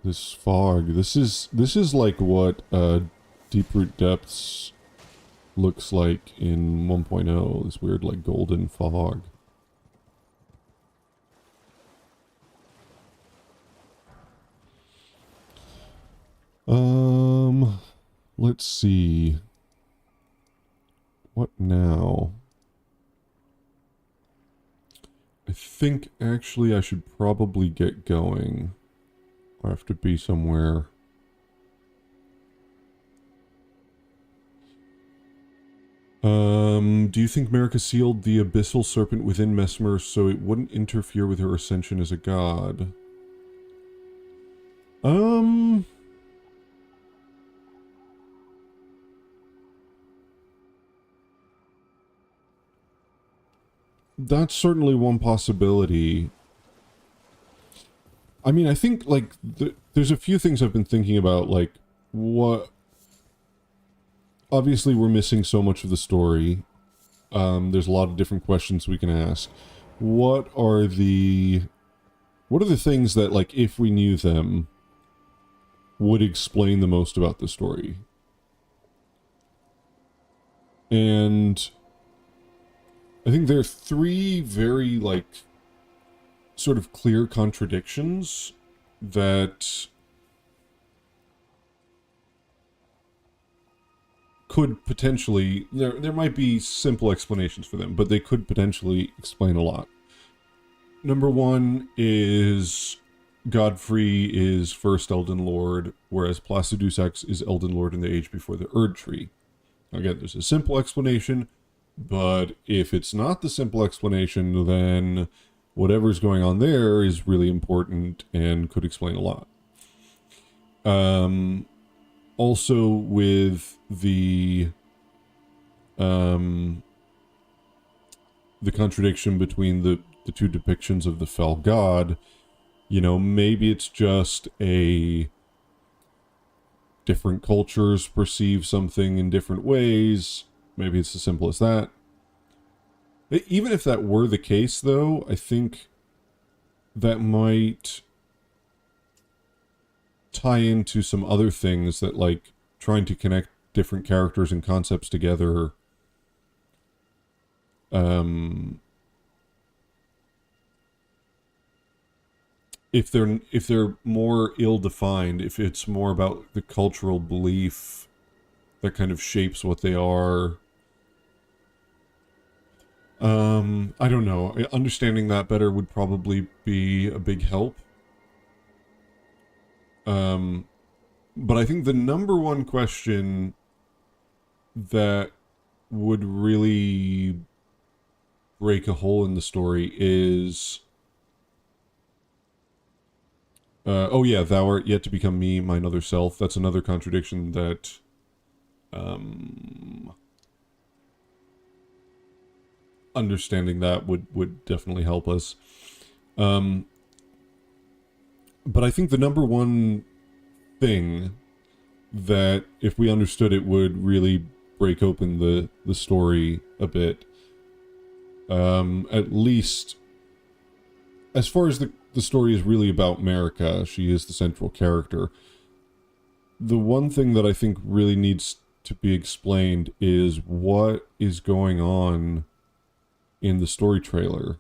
This fog. This is like what Deep-Root Depths looks like in 1.0. This weird like golden fog. Let's see. What now? I think actually I should probably get going. I have to be somewhere. Do you think Marika sealed the abyssal serpent within Mesmer so it wouldn't interfere with her ascension as a god? That's certainly one possibility. I mean, I think, like, there's a few things I've been thinking about, like, what... Obviously, we're missing so much of the story. There's a lot of different questions we can ask. What are the things that, like, if we knew them, would explain the most about the story? And I think there are three very, like, sort of clear contradictions that could potentially, there might be simple explanations for them, but they could potentially explain a lot. Number one is Godfrey is first Elden Lord, whereas Placidusax is Elden Lord in the age before the Erd Tree. Again, there's a simple explanation, but if it's not the simple explanation, then whatever's going on there is really important and could explain a lot. Also with the contradiction between the two depictions of the fell god, you know, maybe it's just different cultures perceive something in different ways. Maybe it's as simple as that. Even if that were the case, though, I think that might tie into some other things that, like, trying to connect different characters and concepts together. If they're more ill-defined, if it's more about the cultural belief that kind of shapes what they are, I don't know. Understanding that better would probably be a big help. But I think the number one question that would really break a hole in the story is, oh yeah, thou art yet to become me, mine other self. That's another contradiction that, understanding that would definitely help us. But I think the number one thing that, if we understood it, would really break open the story a bit, at least as far as the story is really about Marika, she is the central character. The one thing that I think really needs to be explained is what is going on in the story trailer.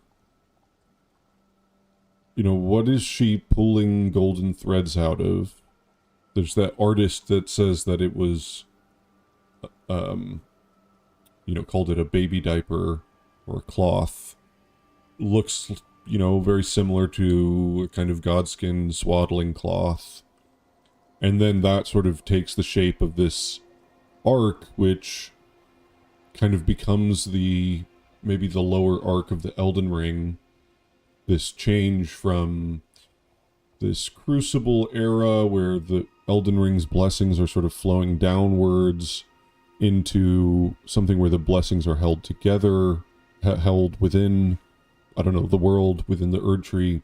You know, what is she pulling golden threads out of? There's that artist that says that it was, you know, called it a baby diaper or a cloth. Looks, you know, very similar to a kind of godskin swaddling cloth. And then that sort of takes the shape of this arc, which kind of becomes maybe the lower arc of the Elden Ring. This change from this Crucible era where the Elden Ring's blessings are sort of flowing downwards into something where the blessings are held together, held within, I don't know, the world, within the Erd Tree.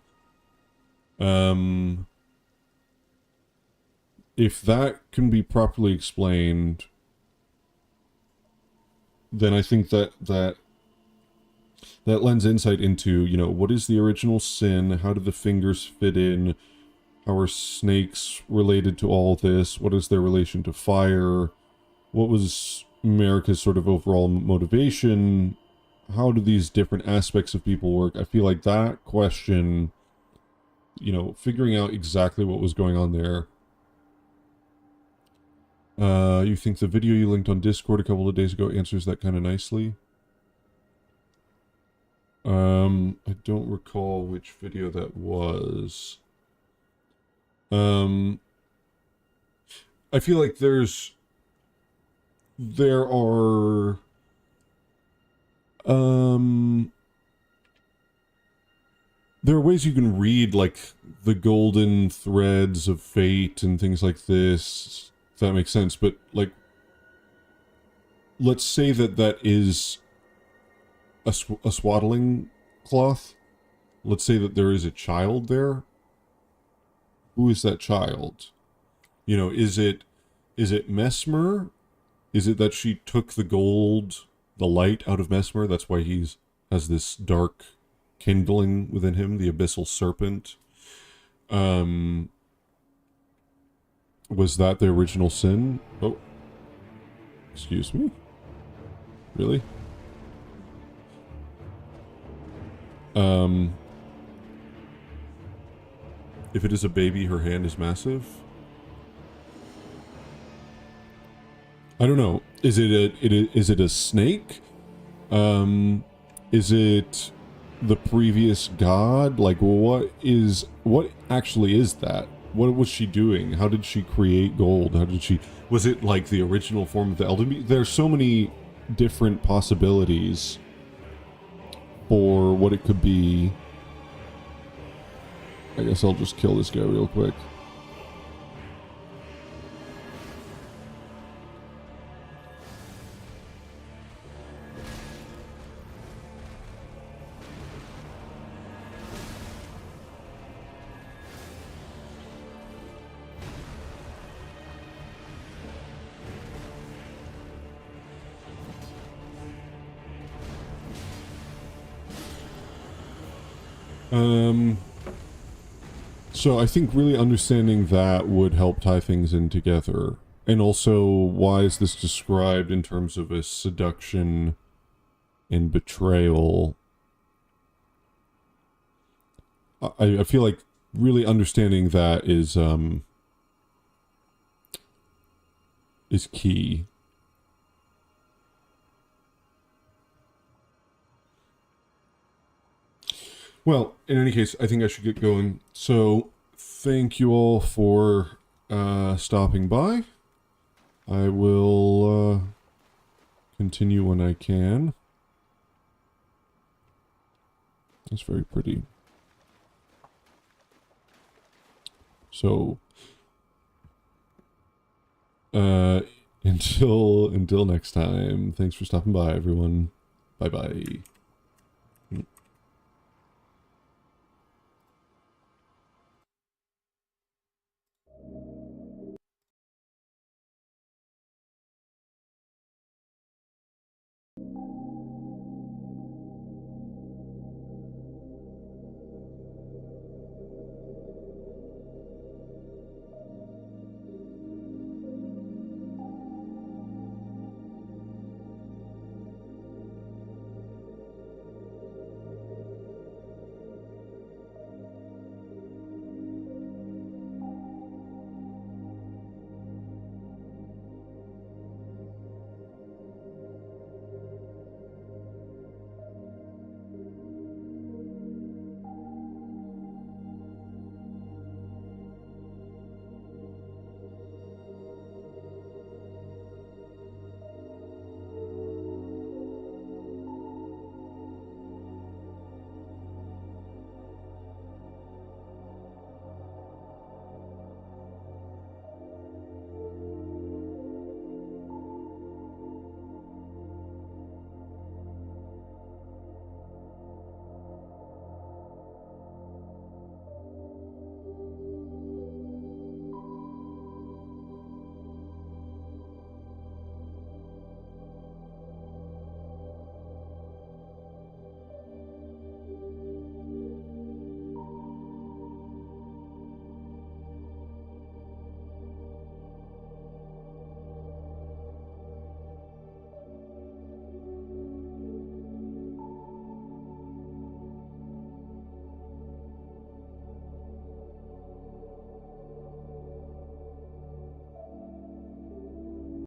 If that can be properly explained, then I think that lends insight into, you know, what is the original sin? How do the fingers fit in? How are snakes related to all this? What is their relation to fire? What was America's sort of overall motivation? How do these different aspects of people work? I feel like that question, you know, figuring out exactly what was going on there. You think the video you linked on Discord a couple of days ago answers that kind of nicely? I don't recall which video that was. I feel like there are ways you can read like the golden threads of fate and things like this, if that makes sense. But like, let's say that is a swaddling cloth. Let's say that there is a child there. Who is that child? You know, is it Mesmer? Is it that she took the gold, the light out of Mesmer? That's why has this dark kindling within him, the abyssal serpent. Was that the original sin? Oh, excuse me. Really? If it is a baby, her hand is massive. I don't know. Is it a snake? Is it the previous god? Like, what actually is that? What was she doing? How did she create gold? Was it like the original form of the Elden Beast? There's so many different possibilities for what it could be. I guess I'll just kill this guy real quick. So I think really understanding that would help tie things in together. And also, why is this described in terms of a seduction and betrayal? I feel like really understanding that is key. Well, in any case, I think I should get going. So, thank you all for stopping by. I will continue when I can. That's very pretty. So, until next time, thanks for stopping by, everyone. Bye-bye.